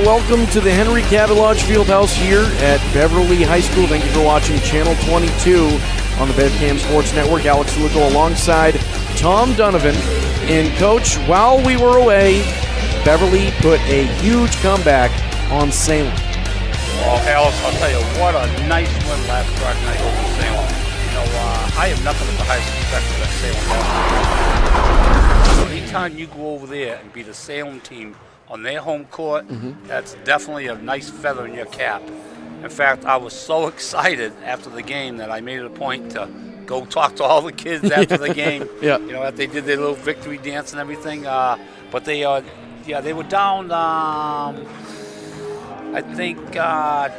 welcome to the Henry Cabot Lodge Fieldhouse here at Beverly High School. Thank you for watching Channel 22 on the BevCam Sports Network. Alex Lugo alongside Tom Donovan. And Coach, while we were away, Beverly put a huge comeback on Salem. Well, Alice, I'll tell you, what a nice win last Friday night over Salem. You know, I have nothing but the highest respect for that Salem team. Anytime you go over there and beat a Salem team on their home court, that's definitely a nice feather in your cap. In fact, I was so excited after the game that I made it a point to go talk to all the kids after the game. Yeah. You know, after they did their little victory dance and everything. But they were down, I think, 8 at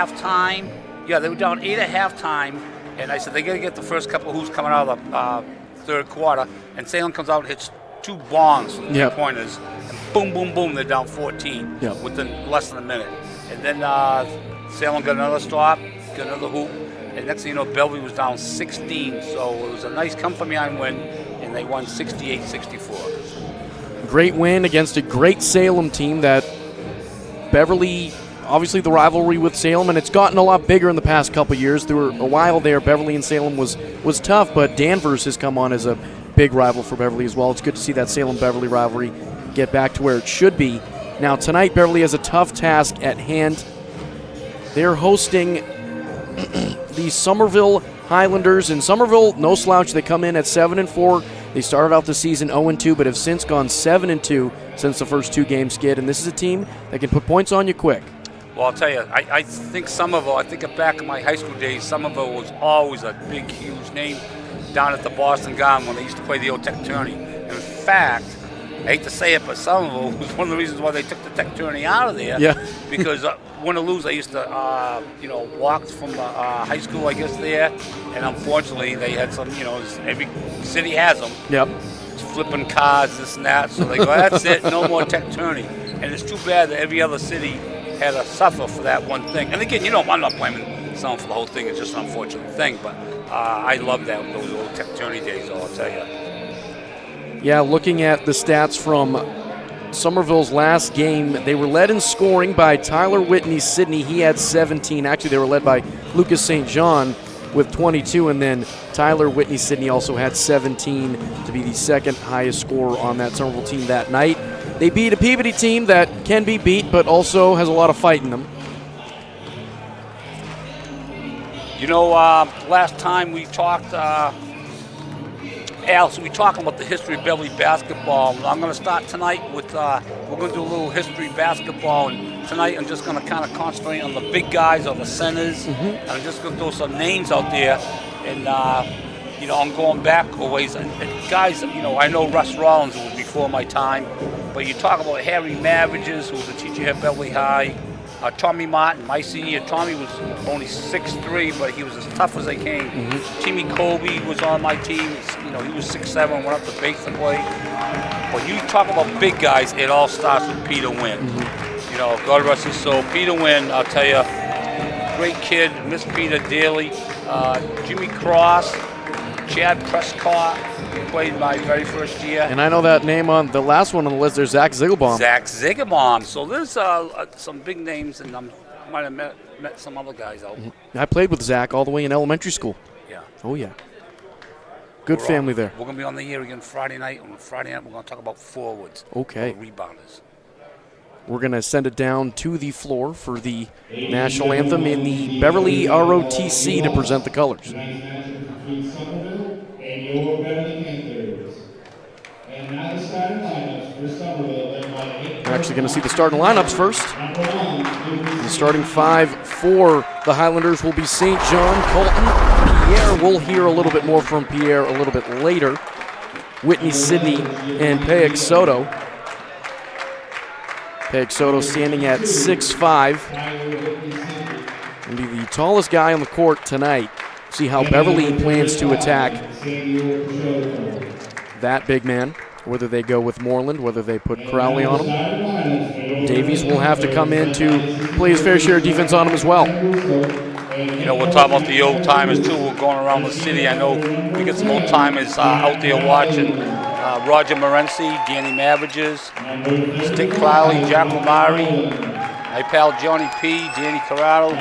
halftime. Yeah, they were down 8 at halftime. And I said, they got to get the first couple who's coming out of the third quarter. And Salem comes out and hits 2 bombs from the pointers. And boom, boom, boom, they're down 14 within less than a minute. And then Salem got another stop, got another hoop. And next thing you know, Beverly was down 16. So it was a nice come-from-behind win, and they won 68-64. Great win against a great Salem team that Beverly, obviously the rivalry with Salem, and it's gotten a lot bigger in the past couple years. There were a while there, Beverly and Salem was tough, but Danvers has come on as a big rival for Beverly as well. It's good to see that Salem-Beverly rivalry get back to where it should be. Now tonight, Beverly has a tough task at hand. They're hosting the Somerville Highlanders. In Somerville, no slouch. They come in at 7-4. They started out the season 0-2, but have since gone 7-2 since the first 2 games skid. And this is a team that can put points on you quick. Well, I'll tell you, I think Somerville, I think back in my high school days, Somerville was always a big, huge name down at the Boston Garden when they used to play the old Tech Tourney. In fact, I hate to say it, but Somerville was one of the reasons why they took the Tech Tourney out of there. Yeah. Because win or lose, I used to, walk from high school, I guess, there. And unfortunately, they had some, every city has them. Yep. Flipping cars, this and that. So they go, that's it, no more Tech Tourney. And it's too bad that every other city had to suffer for that one thing. And again, I'm not blaming someone for the whole thing. It's just an unfortunate thing. But I love those old Tech Tourney days, I'll tell you. Yeah, looking at the stats from Somerville's last game, they were led in scoring by Tyler Whitney Sidney. He had 17. Actually, they were led by Lucas St. John with 22, and then Tyler Whitney Sidney also had 17 to be the second highest scorer on that Somerville team that night. They beat a Peabody team that can be beat, but also has a lot of fight in them. Last time we talked, Alice, we talking about the history of Beverly basketball. I'm going to start tonight with, we're going to do a little history basketball. And tonight I'm just going to kind of concentrate on the big guys or the centers. And I'm just going to throw some names out there. And, I'm going back a ways. And guys, I know Russ Rollins was before my time. But you talk about Harry Mavages, who was a teacher here at Beverly High. Tommy Martin, my senior. Tommy was only 6'3", but he was as tough as they came. Timmy Colby was on my team. He was 6'7", went up to Bates to play. When you talk about big guys, it all starts with Peter Wynn. God rest his soul. Peter Wynn, I'll tell you, great kid. Miss Peter dearly. Jimmy Cross, Chad Prescott. He played my very first year. And I know that name on the last one on the list. There's Zach Ziegelbaum. Zach Ziegelbaum. So there's some big names, and I might have met some other guys out. I played with Zach all the way in elementary school. Yeah. Oh, yeah. Good family there. We're going to be on the air again Friday night. On Friday night, we're going to talk about forwards. Okay. Rebounders. We're going to send it down to the floor for the national anthem in the Beverly ROTC to present the colors. Your Beverly Panthers. And now the starting lineups for Somerville led by We're actually going to see the starting lineups first. The starting 5 for the Highlanders will be St. John, Colton, Pierre. We'll hear a little bit more from Pierre a little bit later. Whitney Sidney and Payak Soto. Payak Soto standing at 6'5". And be the tallest guy on the court tonight. See how Beverly plans to attack that big man, whether they go with Moreland, whether they put Crowley on him. Davies will have to come in to play his fair share of defense on him as well. We're talking about the old timers too. We're going around the city. I know we get some old timers out there watching. Roger Morency, Danny Mavages, Stick Crowley, Jack Lamari, my pal Johnny P, Danny Corrado,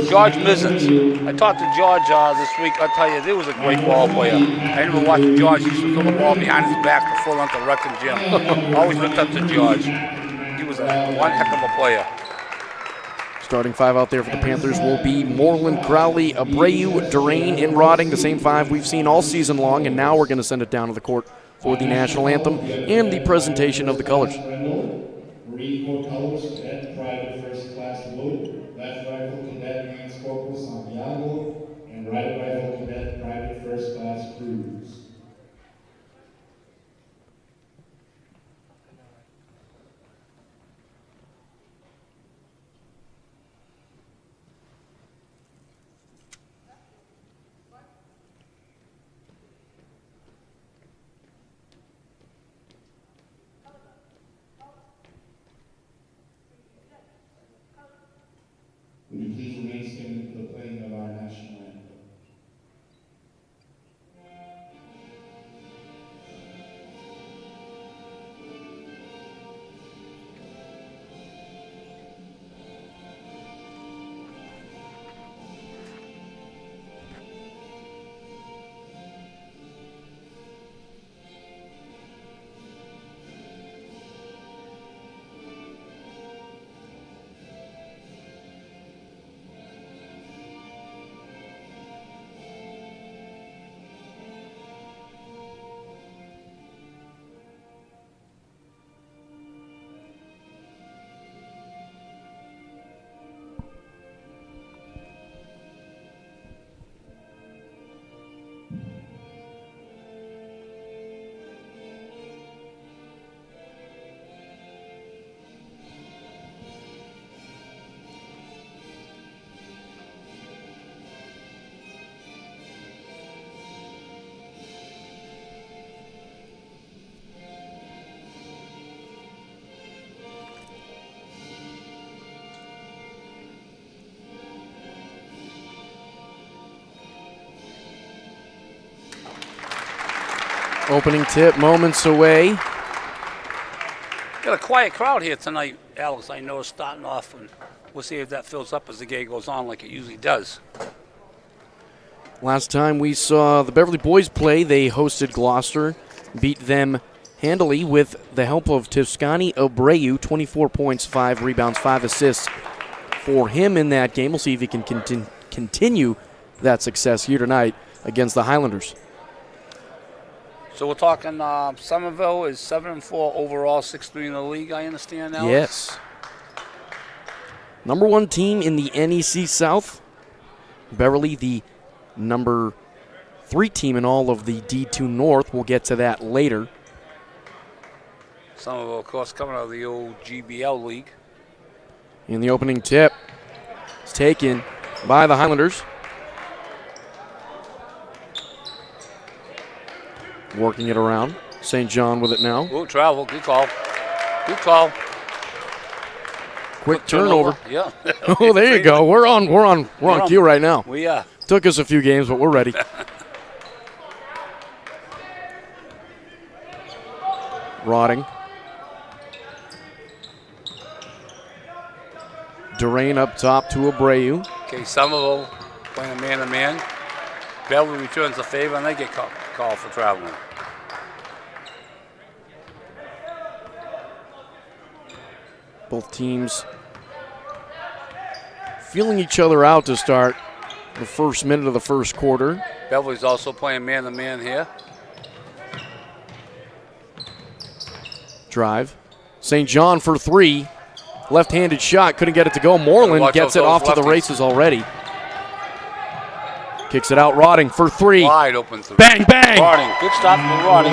George Mizens. I talked to George this week. I'll tell you, there was a great ball player. I never watched George. He used to throw the ball behind his back to full length of Rectum Jim. Always looked up to George. He was one heck of a player. Starting five out there for the Panthers will be Moreland, Crowley, Abreu, Durain, and Rotting, the same five we've seen all season long, and now we're going to send it down to the court for the national anthem and the presentation of the colors. Marine Corps Colors, Cadet Private First Class Wood, Left Rifle Cadet Lance Corporal Santiago, and Right Rifle Cadet Private First Class Cruz. Would you please remain standing for the playing of our national anthem? Opening tip moments away. Got a quiet crowd here tonight, Alex. I know starting off, and we'll see if that fills up as the game goes on like it usually does. Last time we saw the Beverly boys play, they hosted Gloucester, beat them handily with the help of Toscani Abreu, 24 points, 5 rebounds, 5 assists for him in that game. We'll see if he can continue that success here tonight against the Highlanders. So we're talking Somerville is 7-4 overall, 6-3 in the league, I understand, Alex? Yes. Number one team in the NEC South. Beverly, the number 3 team in all of the D2 North. We'll get to that later. Somerville, of course, coming out of the old GBL league. In the opening tip, it's taken by the Highlanders. Working it around. St. John with it now. Ooh, travel. Good call. Good call. Quick turnover. Yeah. Oh, there you go. We're on cue right now. We are. Took us a few games, but we're ready. Rotting. Durain up top to Abreu. Okay, Somerville playing man-to-man. Beverly returns the favor, and they get called for traveling. Both teams feeling each other out to start the first minute of the first quarter. Beverly's also playing man-to-man here. Drive. St. John for 3. Left-handed shot, couldn't get it to go. Moreland gets it off to the races already. Kicks it out, Rotting for 3. Wide open 3. Bang, bang! Rotting, good stop for Rotting.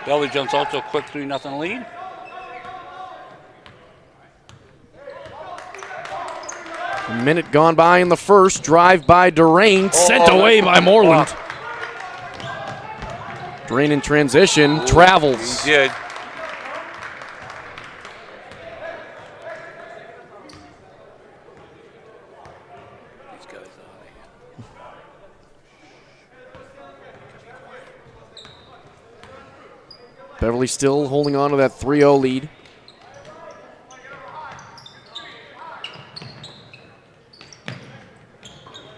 Beverly jumps out to a quick 3-0 lead. A minute gone by in the first. Drive by Durain, sent away by Moreland. Durain in transition, travels. He did. Beverly still holding on to that 3-0 lead.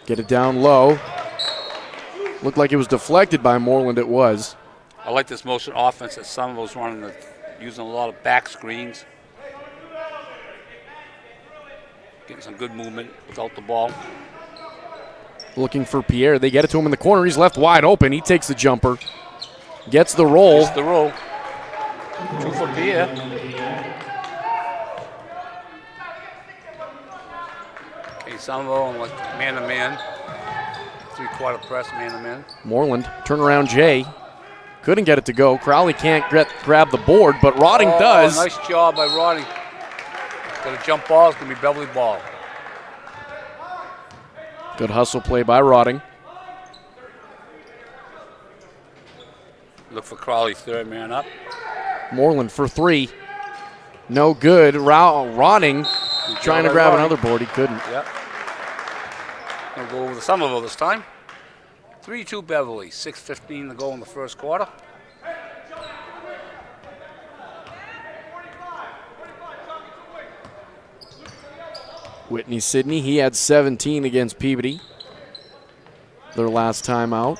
Get it down low. Looked like it was deflected by Moreland. It was. I like this motion offense that Somerville's running, using a lot of back screens. Getting some good movement without the ball. Looking for Pierre. They get it to him in the corner. He's left wide open. He takes the jumper. Gets the roll. Gets the roll. 2 for Pierre. Okay, Somerville like man-to-man. 3-quarter press, man-to-man. Moreland, turnaround Jay. Couldn't get it to go. Crowley can't grab the board, but Rotting does. Nice job by Rotting. Got a jump ball. It's going to be Beverly ball. Good hustle play by Rotting. Look for Crowley, third man up. Moreland for 3. No good. Rotting trying to grab another board. He couldn't. Yep. Gonna go over to Somerville this time. 3-2 Beverly. 6:15 to go in the first quarter. Whitney Sidney, he had 17 against Peabody. Their last time out.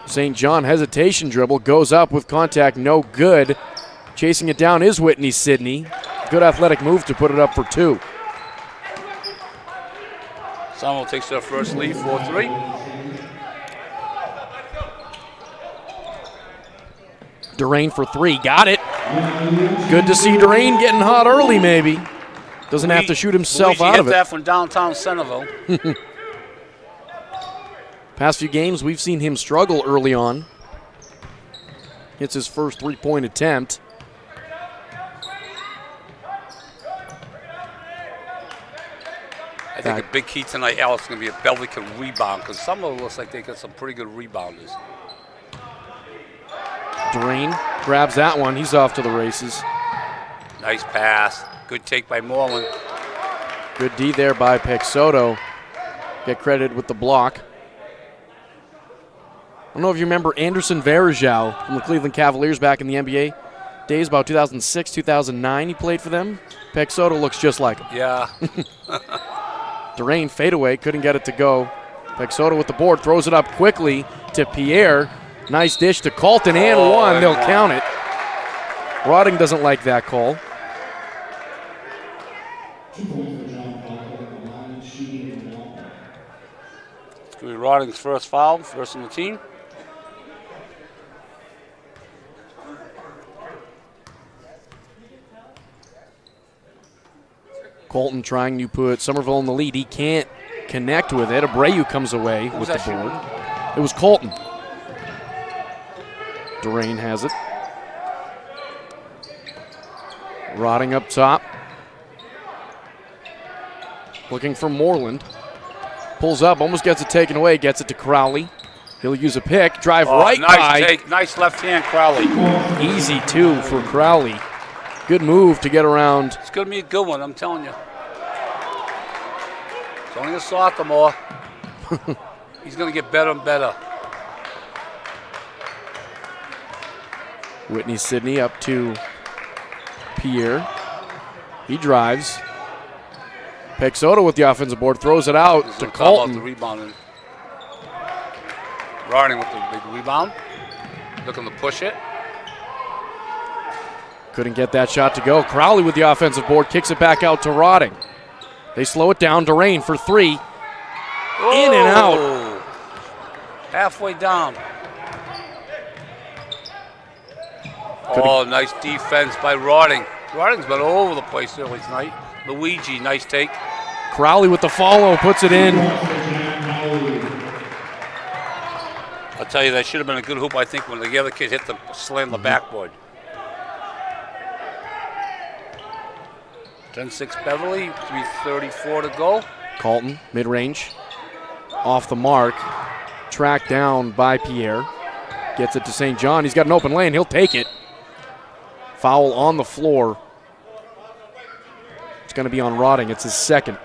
St. John hesitation dribble, goes up with contact, no good. Chasing it down is Whitney Sidney. Good athletic move to put it up for 2. Somerville takes their first lead, 4-3. Durain for 3, got it. Good to see Durain getting hot early maybe. Doesn't have to shoot himself out of it. Hit that from downtown Centerville. Past few games, we've seen him struggle early on. Hits his first 3-point attempt. I think a big key tonight, Alex, is going to be if Beverly can rebound, because some of it looks like they got some pretty good rebounders. Durain grabs that one. He's off to the races. Nice pass. Good take by Moreland. Good D there by Pexoto. Get credited with the block. I don't know if you remember Anderson Varejao from the Cleveland Cavaliers back in the NBA days, about 2006, 2009 he played for them. Pexoto looks just like him. Yeah. Durain fadeaway, couldn't get it to go. Pexoto with the board, throws it up quickly to Pierre. Nice dish to Colton and one. They'll count it. Rotting doesn't like that call. It's going to be Rotting's first foul, first on the team. Colton trying to put Somerville in the lead. He can't connect with it. Abreu comes away with the board. It was Colton. Durain has it. Rotting up top. Looking for Moreland. Pulls up, almost gets it taken away, gets it to Crowley. He'll use a pick, drive right nice by. Take. Nice left hand, Crowley. Easy 2 for Crowley. Good move to get around. It's going to be a good one, I'm telling you. It's only a sophomore. He's going to get better and better. Whitney Sidney up to Pierre. He drives. Pexoto with the offensive board, throws it out to Colton. The rebounding. Rotting with the big rebound. Looking to push it. Couldn't get that shot to go. Crowley with the offensive board, kicks it back out to Rotting. They slow it down. Durain for 3. Oh, in and out. Halfway down. Oh, nice defense by Rotting. Rotting's been all over the place early tonight. Luigi, nice take. Crowley with the follow, puts it in. I'll tell you, that should have been a good hoop, I think, when the other kid hit the slam the backboard. 10-6 Beverly, 3:34 to go. Colton, mid-range, off the mark, tracked down by Pierre. Gets it to St. John. He's got an open lane. He'll take it. Foul on the floor. It's going to be on Rotting. It's his second.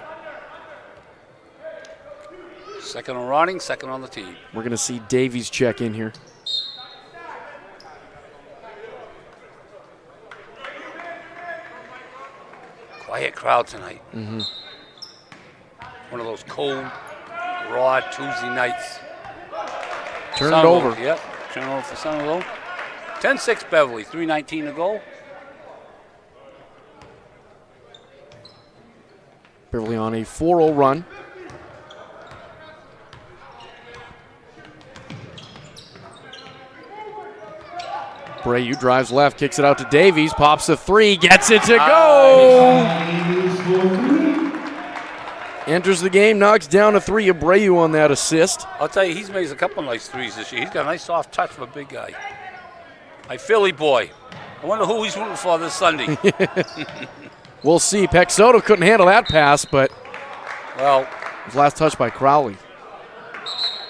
Second on Rotting, second on the team. We're going to see Davies check in here. quiet crowd tonight. Mm-hmm. One of those cold, raw Tuesday nights. Turn it over. Yep, turn it over for Somerville. 10-6 Beverly, 3:19 to go. Beverly on a 4-0 run. Brayu drives left, kicks it out to Davies, pops a 3, gets it to go! Enters the game, knocks down a 3. Abreu on that assist. I'll tell you, he's made a couple of nice threes this year. He's got a nice soft touch for a big guy. My Philly boy. I wonder who he's rooting for this Sunday. We'll see. Peck Soto couldn't handle that pass, but well, his last touch by Crowley.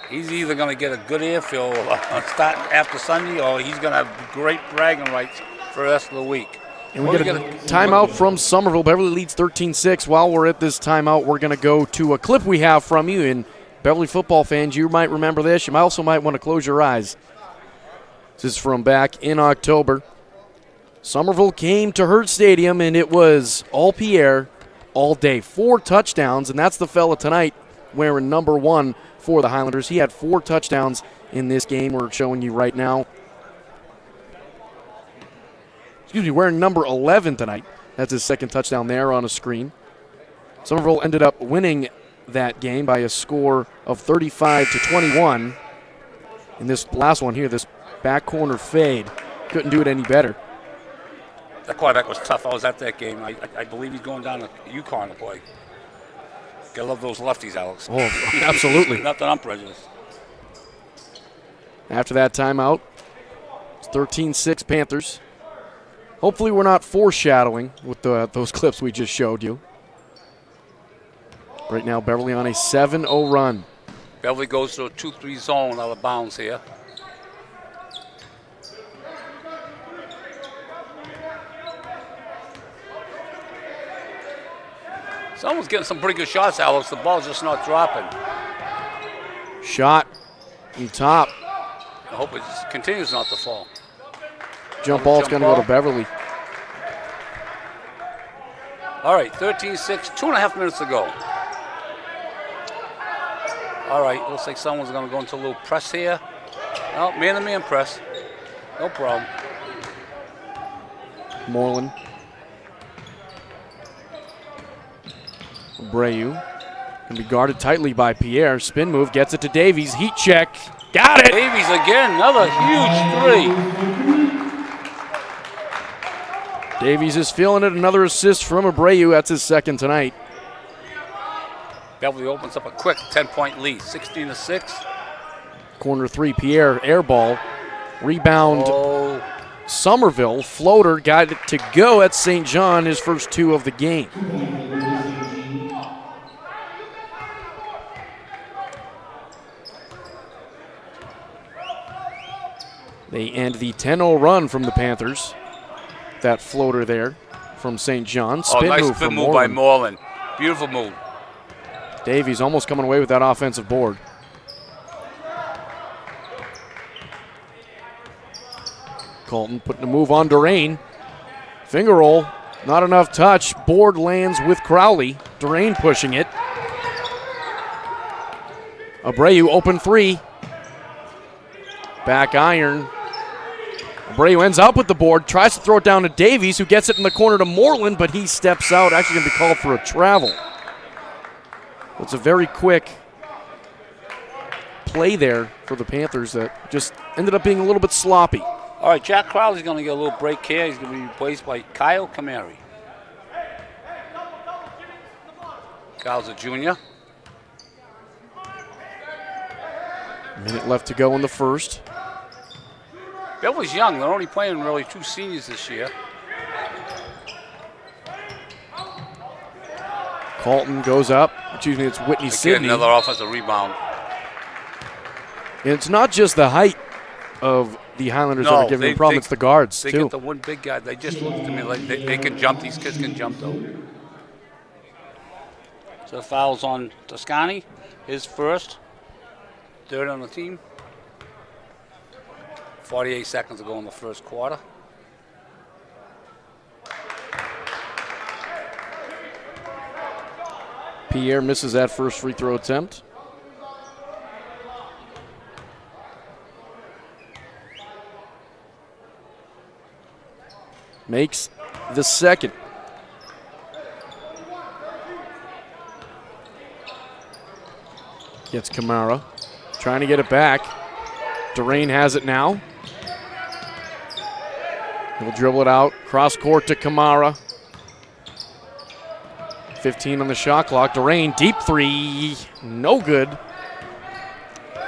He's either going to get a good airfield start after Sunday, or he's going to have great bragging rights for the rest of the week. And we get a timeout from Somerville. Beverly leads 13-6. While we're at this timeout, we're going to go to a clip we have from you. And Beverly football fans, you might remember this. You also might want to close your eyes. This is from back in October. Somerville came to Hurt Stadium, and it was all Pierre all day. 4 touchdowns, and that's the fella tonight wearing number 1 for the Highlanders. He had 4 touchdowns in this game we're showing you right now. Wearing number 11 tonight. That's his second touchdown there on a screen. Somerville ended up winning that game by a score of 35-21. In this last one here, this back corner fade, couldn't do it any better. That quarterback was tough. I was at that game. I believe he's going down to UConn to play. Gotta love those lefties, Alex. Oh, absolutely. Not that I'm prejudiced. After that timeout, it's 13-6 Panthers. Hopefully we're not foreshadowing with those clips we just showed you. Right now, Beverly on a 7-0 run. Beverly goes to a 2-3 zone out of bounds here. Someone's getting some pretty good shots, Alex. The ball's just not dropping. Shot from top. I hope it continues not to fall. Jump ball's going to go to Beverly. All right, 13-6, 2.5 minutes to go. All right, looks like someone's going to go into a little press here. Oh, man-to-man press. No problem. Moreland. Abreu can be guarded tightly by Pierre. Spin move, gets it to Davies. Heat check. Got it! Davies again, another huge 3. Davies is feeling it. Another assist from Abreu. That's his second tonight. Beverly opens up a quick 10-point lead, 16-6. Corner 3, Pierre, air ball. Rebound, Oh, Somerville. Floater, got it to go at St. John, his first 2 of the game. They end the 10-0 run from the Panthers. That floater there from St. John. Spin nice move spin from move by Moreland. Beautiful move. Davies almost coming away with that offensive board. Colton putting a move on Durain. Finger roll, not enough touch. Board lands with Crowley. Durain pushing it. Abreu open 3. Back iron. Abreu ends up with the board, tries to throw it down to Davies, who gets it in the corner to Moreland, but he steps out. Actually going to be called for a travel. It's a very quick play there for the Panthers that just ended up being a little bit sloppy. All right, Jack Crowley's going to get a little break here. He's going to be replaced by Kyle Kamari. Kyle's a junior. Minute left to go in the first. Beverly's young. They're only playing really 2 seniors this year. Colton goes up. Excuse me, it's Whitney Again, Sidney. another offensive rebound. And it's not just the height of the Highlanders that are giving them problem, it's the guards, they too. get the one big guy. They just look to me like they can jump. These kids can jump, though. So fouls on Toscani. His first. Third on the team. 48 seconds to go in the first quarter. Pierre misses that first free throw attempt. Makes the second. Gets Kamara. Trying to get it back. Durain has it now. He'll dribble it out. Cross court to Kamara. 15 on the shot clock. Durain, deep three. No good.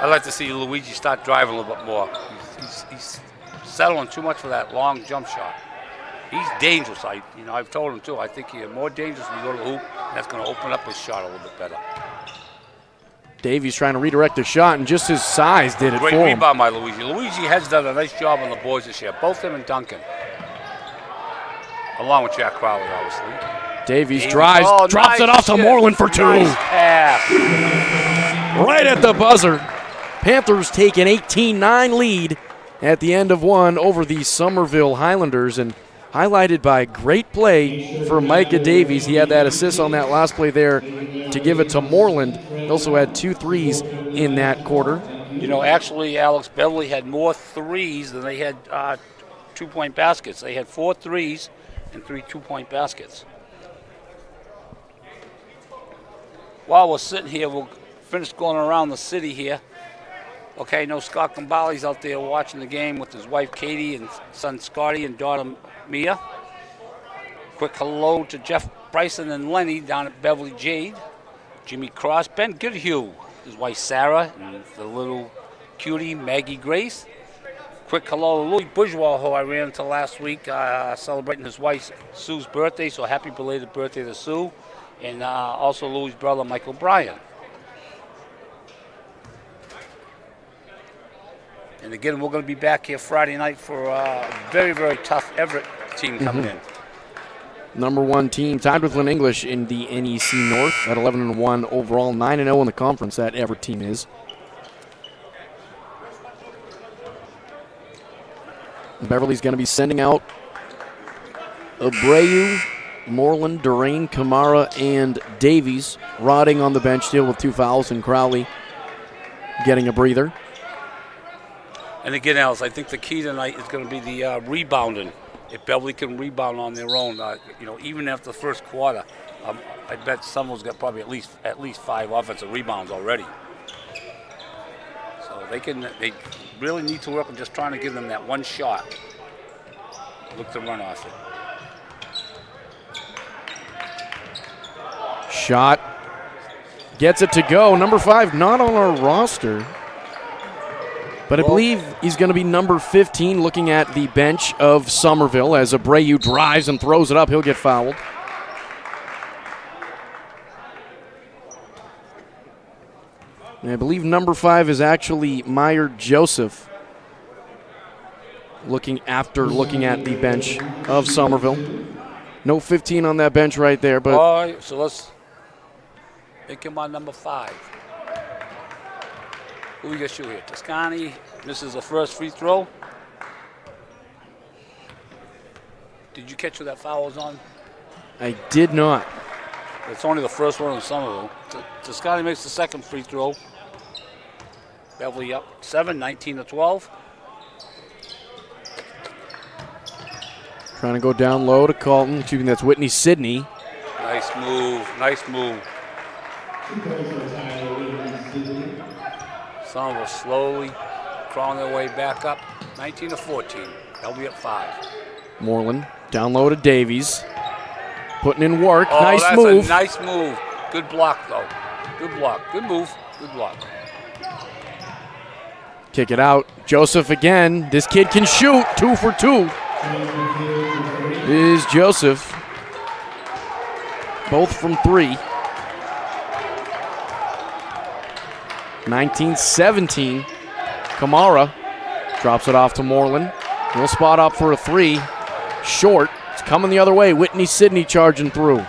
I'd like to see Luigi start driving a little bit more. He's settling too much for that long jump shot. He's dangerous. I've told him too. I think he's more dangerous when you go to the hoop. That's going to open up his shot a little bit better. Davies trying to redirect the shot, and just his size did it Great for him. rebound by Luigi. Luigi has done a nice job on the boards this year, both him and Duncan, along with Jack Crowley, obviously. Davies drives, drops it off to Moreland for two. Nice pass. Right at the buzzer. Panthers take an 18-9 lead at the end of one over the Somerville Highlanders, and highlighted by great play for Micah Davies. He had that assist on that last play there to give it to Moreland. He also had 2 threes in that quarter. Actually, Alex, Beverly had more threes than they had 2-point baskets. They had 4 threes and 3 2-point baskets. While we're sitting here, we'll finish going around the city here. Okay, Scott Gambali's out there watching the game with his wife Katie and son Scotty and daughter Mia. Quick hello to Jeff Bryson and Lenny down at Beverly Jade. Jimmy Cross, Ben Goodhue, his wife Sarah, and the little cutie Maggie Grace. Quick hello to Louis Bourgeois, who I ran into last week, celebrating his wife Sue's birthday, so happy belated birthday to Sue. And also Louis' brother Michael Bryan. And again, we're going to be back here Friday night for a very, very tough Everett team coming in. Number 1 team, tied with Lynn English in the NEC North at 11-1 overall, 9-0 in the conference. That Everett team is. Beverly's going to be sending out Abreu, Moreland, Durain, Kamara, and Davies. Rotting on the bench still with 2 fouls, and Crowley getting a breather. And again, Alice, I think the key tonight is going to be the rebounding. If Beverly can rebound on their own, even after the first quarter, I bet someone's got probably at least 5 offensive rebounds already. So they really need to work on just trying to give them that one shot. Look to run off it. Shot. Gets it to go. Number 5 not on our roster. But I believe he's going to be number 15 looking at the bench of Somerville as Abreu drives and throws it up. He'll get fouled. And I believe number 5 is actually Meyer Joseph looking at the bench of Somerville. No 15 on that bench right there. But all right, so let's make him on number 5. Who we got shoot here? Toscani. This is the first free throw. Did you catch who that foul was on? I did not. It's only the first one in Somerville. Toscani makes the second free throw. Beverly up 7, 19-12. Trying to go down low to Colton. Excuse me, that's Whitney Sidney. Nice move. Nice move. Somerville slowly crawling their way back up. 19-14. They'll be at 5. Moreland down low to Davies. Putting in work. Oh, nice that's move. a nice move. Good block, though. Good block. Good move. Good block. Kick it out. Joseph again. This kid can shoot. 2 for 2 is Joseph. Both from 3. 19-17. Kamara drops it off to Moreland. He'll spot up for a 3. Short. It's coming the other way. Whitney Sidney charging through.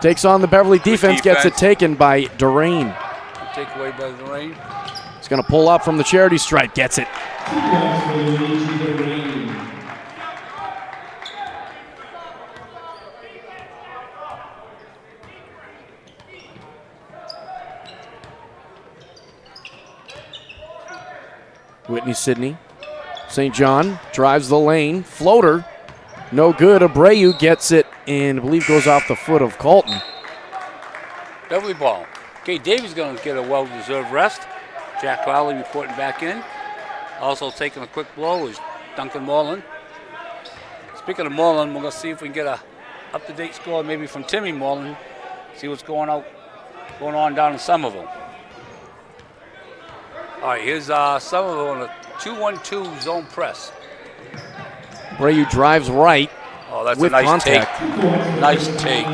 Takes on the Beverly defense. Gets it taken by Durain. Take away by Durain. He's going to pull up from the charity stripe. Gets it. Whitney Sidney. St. John drives the lane. Floater. No good. Abreu gets it and I believe goes off the foot of Colton. Beverly ball. Okay, Davies going to get a well-deserved rest. Jack Crowley reporting back in. Also taking a quick blow is Duncan Moreland. Speaking of Moreland, we're going to see if we can get a up-to-date score maybe from Timmy Moreland. See what's going on down in Somerville. All right, here's Somerville on a 2-1-2 zone press. Abreu drives right. Oh, that's with a nice contact. take. Nice take.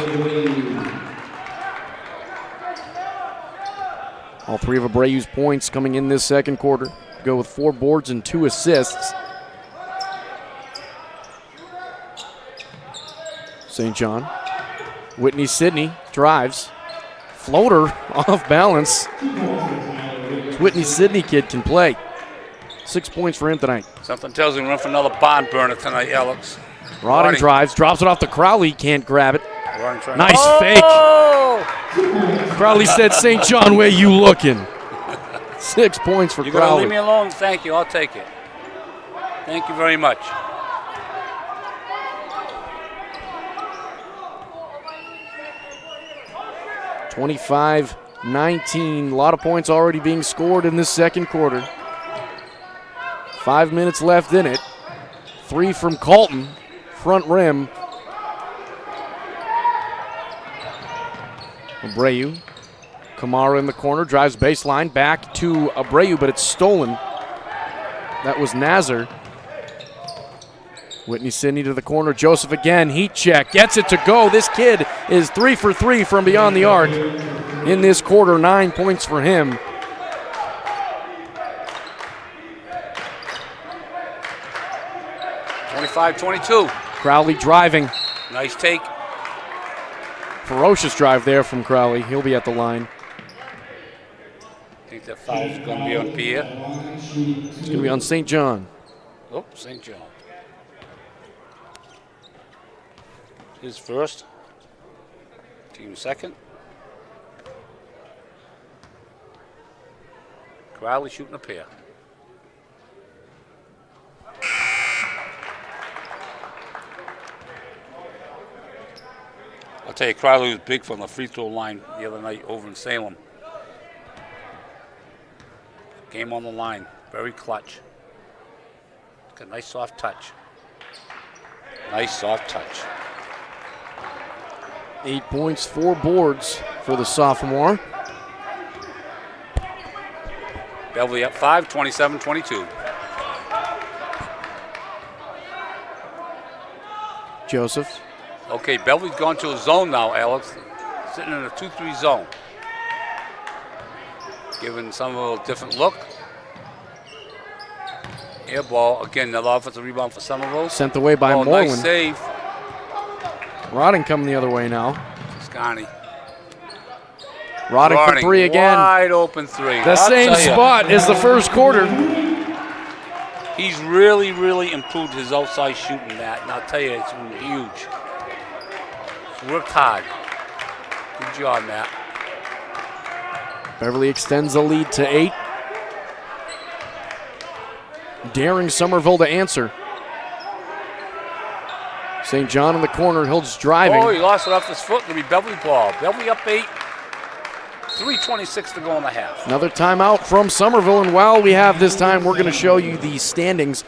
All three of Abreu's points coming in this second quarter. Go with 4 boards and 2 assists. St. John. Whitney Sidney drives. Floater off balance. Whitney Sidney kid can play. 6 points for him tonight. Something tells him run for another barn burner tonight, Alex. Rodden drives, drops it off to Crowley, can't grab it. Nice oh! fake. Crowley said, St. John, where you looking? 6 points for You're going to Crowley. leave me alone? Thank you. I'll take it. Thank you very much. (25-19). A lot of points already being scored in this second quarter. 5 minutes left in it. 3 from Colton. Front rim. Abreu. Kamara in the corner, drives baseline, back to Abreu, but it's stolen. That was Nazar. Whitney Sidney to the corner, Joseph again, heat check, gets it to go. This kid is 3 for 3 from beyond the arc in this quarter, 9 points for him. (25-22). Crowley driving. Nice take. Ferocious drive there from Crowley. He'll be at the line. I think that foul's going to be on Pierre. It's going to be on St. John. Oh, St. John. His first. Team second. Crowley shooting a pair. I'll tell you, Crowley was big from the free throw line the other night over in Salem. Game on the line, very clutch. Got a nice soft touch. Nice soft touch. 8 points, 4 boards for the sophomore. Beverly up 5, 27-22. Joseph. Okay, Beverly's gone to a zone now, Alex. Sitting in a 2-3 zone. Giving some a different look. Air ball. Again, another offensive rebound for Somerville. Sent away by Moreland. Nice save. Rodden coming the other way now. Scotty. Rodden for 3 again. Wide open 3. The same spot as the first quarter. He's really, really improved his outside shooting, Matt. And I'll tell you, it's been huge. He's worked hard. Good job, Matt. Beverly extends the lead to 8. Daring Somerville to answer. St. John in the corner, Hills driving. Oh, he lost it off his foot. It'll be Beverly ball. Beverly up 8. 3:26 to go in the half. Another timeout from Somerville, and while we have this time, we're going to show you the standings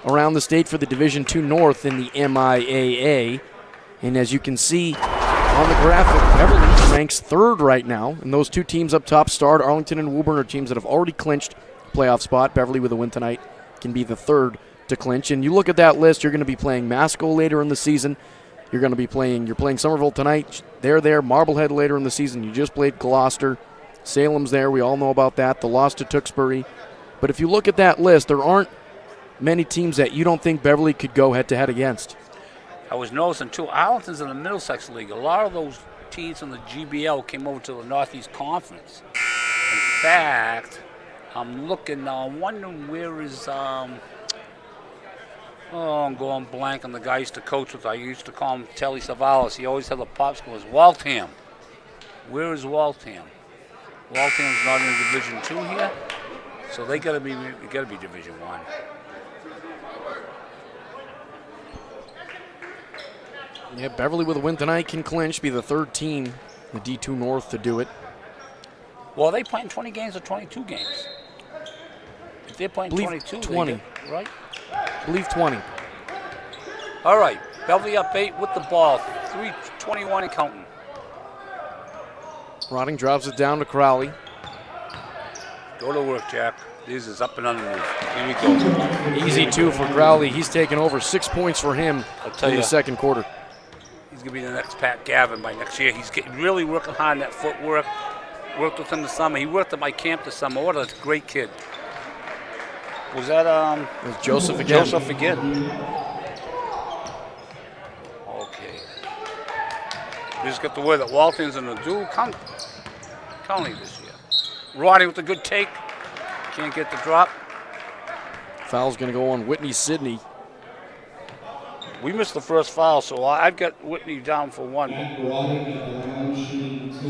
around the state for the Division II North in the MIAA. And as you can see on the graphic, Beverly ranks 3rd right now. And those 2 teams up top, Starred, Arlington, and Woburn, are teams that have already clinched a playoff spot. Beverly with a win tonight can be the 3rd to clinch. And you look at that list, you're going to be playing Masco later in the season. You're playing Somerville tonight. They're there. Marblehead later in the season. You just played Gloucester. Salem's there. We all know about that. The loss to Tewksbury. But if you look at that list, there aren't many teams that you don't think Beverly could go head-to-head against. I was noticing, too, Arlington's in the Middlesex League. A lot of those teams from the GBL came over to the Northeast Conference. In fact, I'm looking now. I'm wondering where is I'm going blank on the guy I used to coach with. I used to call him Telly Savalas. He always had the popsicle. It was Waltham. Where is Waltham? Waltham's not in Division II here. So they gotta be Division I. Yeah, Beverly with a win tonight can clinch, be the third team, the D2 North, to do it. Well, are they playing 20 games or 22 games? If they're playing 22, 20. Right? I believe 20. All right, Beverly up 8 with the ball, 3:21 and counting. Rotting drops it down to Crowley. Go to work, Jack. This is up and underneath. Here we go. Easy two for Crowley. He's taken over 6 points for him in the second quarter. He's going to be the next Pat Gavin by next year. He's really working hard on that footwork. Worked with him this summer. He worked at my camp this summer. What a great kid. Was that it was Joseph again. Joseph again. Okay. We just got the word that Walton's in the dual county this year. Roddy with a good take. Can't get the drop. Foul's going to go on Whitney Sidney. We missed the first foul, so I've got Whitney down for 1. So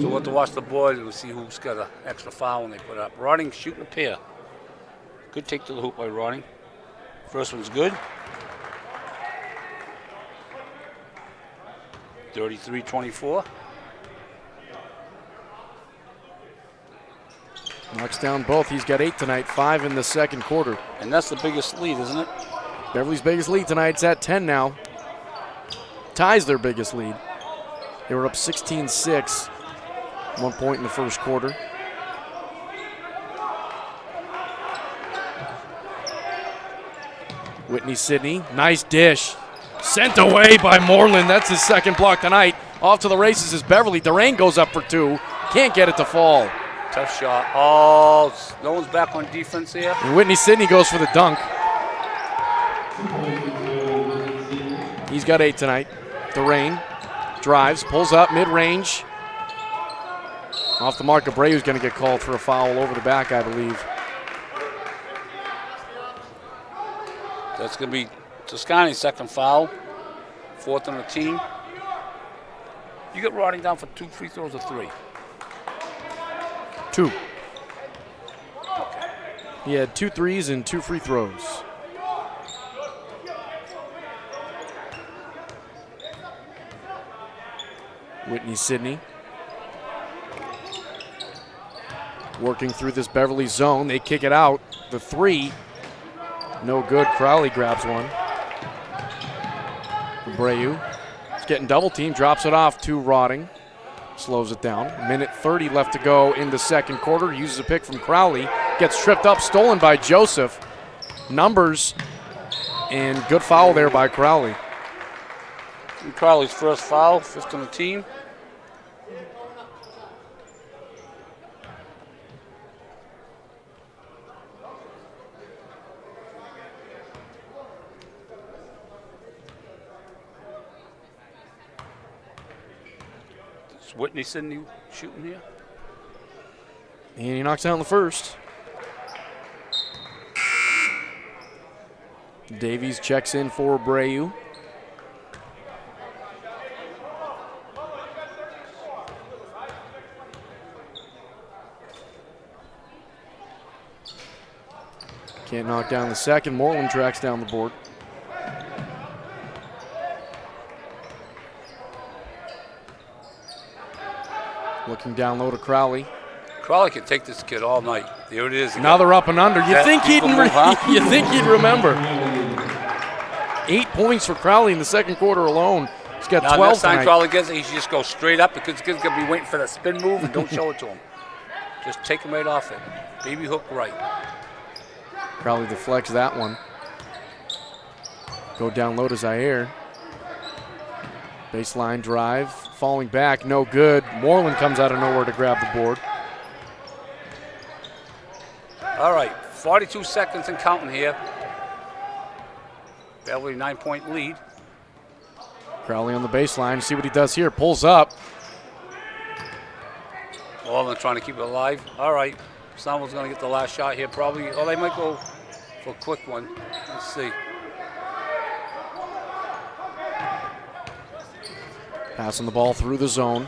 we'll have to watch the board and see who's got an extra foul when they put up. Roding shooting a pair. Good take to the hoop by Roding. First one's good. 33-24. Knocks down both. He's got 8 tonight, 5 in the second quarter. And that's the biggest lead, isn't it? Beverly's biggest lead tonight. It's at 10 now. Ties their biggest lead. They were up 16-6, 1 point in the first quarter. Whitney Sidney, nice dish. Sent away by Moreland. That's his second block tonight. Off to the races is Beverly. Durain goes up for 2. Can't get it to fall. Tough shot. Oh, no one's back on defense here. And Whitney Sidney goes for the dunk. He's got 8 tonight. Durain drives, pulls up mid-range. Off the mark, Abreu's going to get called for a foul over the back, I believe. That's going to be Toscani's second foul. 4th on the team. You got Roding down for 2 free throws or 3? 2. He had 2 threes and 2 free throws. Whitney Sidney working through this Beverly zone. They kick it out. The 3, no good. Crowley grabs one. Abreu is getting double teamed, drops it off to Roding. Slows it down. Minute 30 left to go in the second quarter. Uses a pick from Crowley. Gets tripped up, stolen by Joseph. Numbers, and good foul there by Crowley. And Crowley's first foul, 5th on the team. Is Whitney Sidney shooting here? And he knocks down the first. Davies checks in for Abreu. Can't knock down the second. Moreland tracks down the board. Looking down low to Crowley. Crowley can take this kid all night. There it is. Now they're up and under. You think he'd you think he'd remember. 8 points for Crowley in the second quarter alone. He's got 12 next time tonight. Crowley gets it, he should just go straight up because the kid's going to be waiting for that spin move and don't show it to him. Just take him right off it. Baby hook right. Crowley deflects that one. Go down low to Zaire. Baseline drive. Falling back, no good. Moreland comes out of nowhere to grab the board. All right, 42 seconds and counting here. Beverly 9-point lead. Crowley on the baseline. See what he does here. Pulls up. All of them trying to keep it alive. All right, someone's going to get the last shot here probably. Oh, they might go for a quick one. Let's see. Passing the ball through the zone.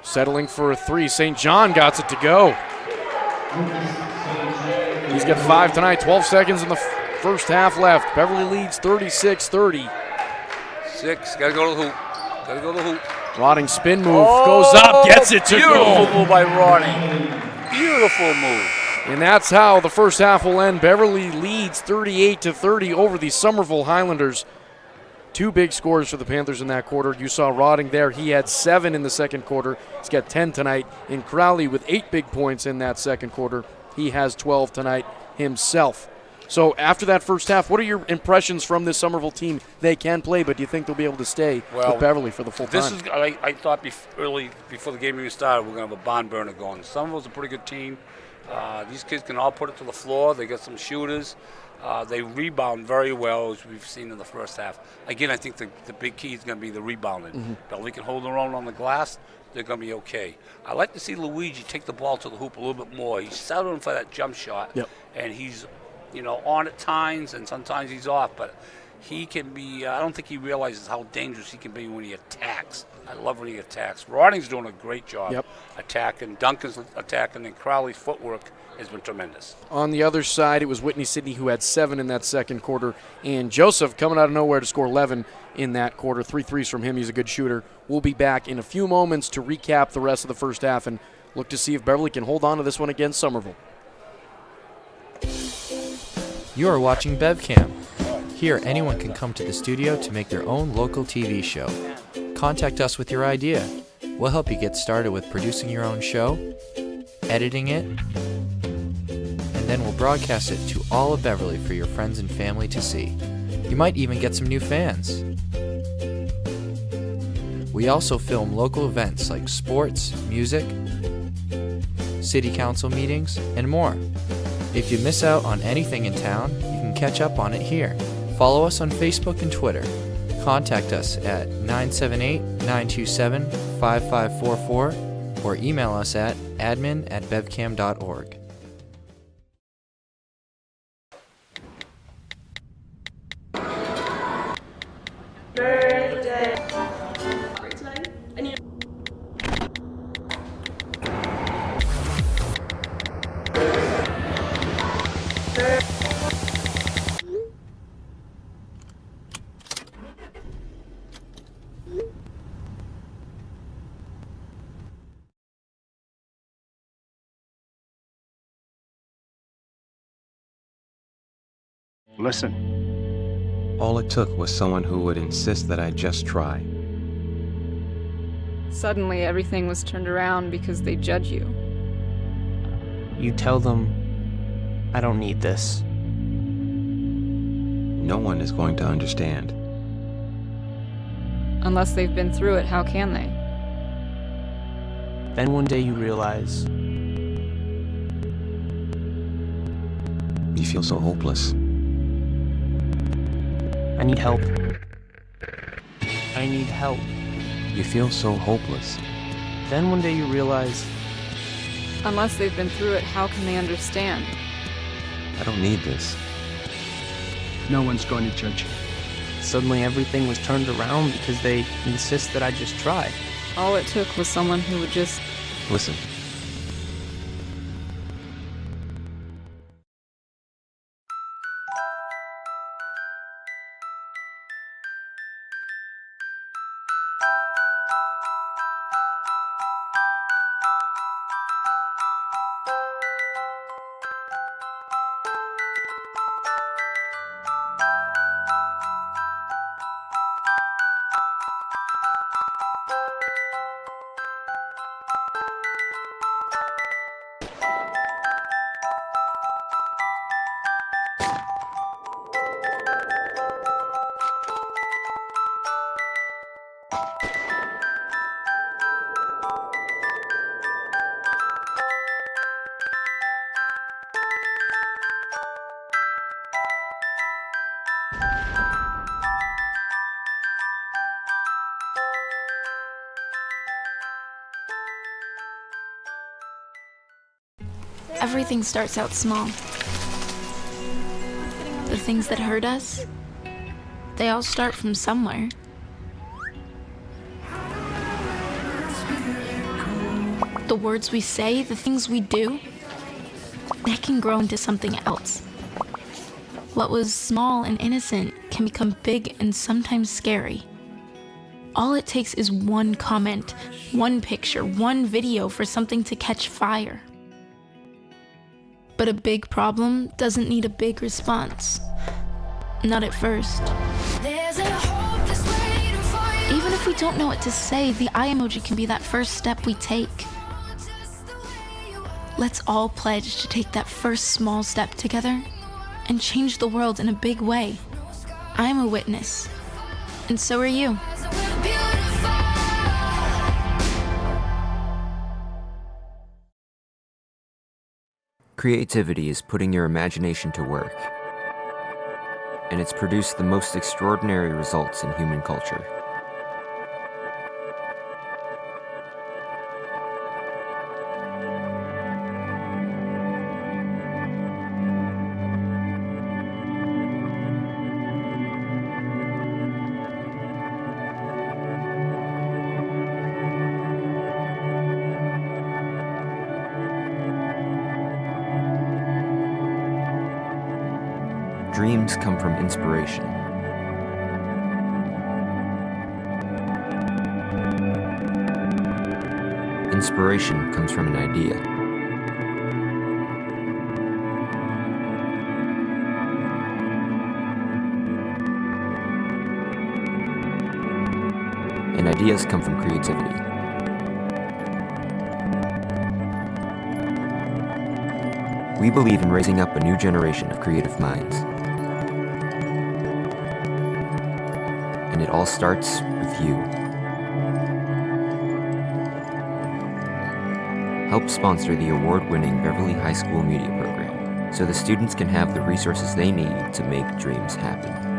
Settling for a 3. St. John got it to go. He's got 5 tonight, 12 seconds in the first half left. Beverly leads 36-30. 6, gotta go to the hoop. Gotta go to the hoop. Rotting spin move, goes up, gets it to Beautiful go. move by Rotting. Beautiful move. And that's how the first half will end. Beverly leads 38-30 over the Somerville Highlanders. 2 big scores for the Panthers in that quarter. You saw Rotting there. He had 7 in the second quarter. He's got 10 tonight. And Crowley with 8 big points in that second quarter. He has 12 tonight himself. So after that first half, what are your impressions from this Somerville team? They can play, but do you think they'll be able to stay with Beverly for the full time? I thought early before the game even started, we're going to have a barn burner going. Somerville's a pretty good team. These kids can all put it to the floor. They got some shooters. They rebound very well, as we've seen in the first half. Again, I think the big key is going to be the rebounding. Beverly can hold their own on the glass. They're going to be okay. I like to see Luigi take the ball to the hoop a little bit more. He's settling for that jump shot, and he's on at times, and sometimes he's off. But he can be, I don't think he realizes how dangerous he can be when he attacks. I love when he attacks. Rotting's doing a great job attacking. Duncan's attacking, and Crowley's footwork has been tremendous. On the other side, it was Whitney Sidney who had 7 in that second quarter, and Joseph coming out of nowhere to score 11 in that quarter. 3 threes from him. He's a good shooter. We'll be back in a few moments to recap the rest of the first half and look to see if Beverly can hold on to this one against Somerville. You are watching BevCam. Here, anyone can come to the studio to make their own local TV show. Contact us with your idea. We'll help you get started with producing your own show, editing it, and then we'll broadcast it to all of Beverly for your friends and family to see. You might even get some new fans. We also film local events like sports, music, city council meetings, and more. If you miss out on anything in town, you can catch up on it here. Follow us on Facebook and Twitter. Contact us at 978-927-5544 or email us at admin@bevcam.org. Listen. All it took was someone who would insist that I just try. Suddenly, everything was turned around because they judge you. You tell them, I don't need this. No one is going to understand. Unless they've been through it, how can they? Then one day you realize You feel so hopeless. I need help. I need help. You feel so hopeless. Then one day you realize Unless they've been through it, how can they understand? I don't need this. No one's going to judge you. suddenly everything was turned around because they insist that I just try. All it took was someone who would just... Listen. Everything starts out small. The things that hurt us, they all start from somewhere. The words we say, the things we do, that can grow into something else. What was small and innocent can become big and sometimes scary. All it takes is one comment, one picture, one video for something to catch fire. But a big problem doesn't need a big response. Not at first. Even if we don't know what to say, the eye emoji can be that first step we take. Let's all pledge to take that first small step together and change the world in a big way. I'm a witness, and so are you. Creativity is putting your imagination to work, and it's produced the most extraordinary results in human culture. Dreams come from inspiration. Inspiration comes from an idea. And ideas come from creativity. We believe in raising up a new generation of creative minds. And it all starts with you. Help sponsor the award-winning Beverly High School Media Program so the students can have the resources they need to make dreams happen.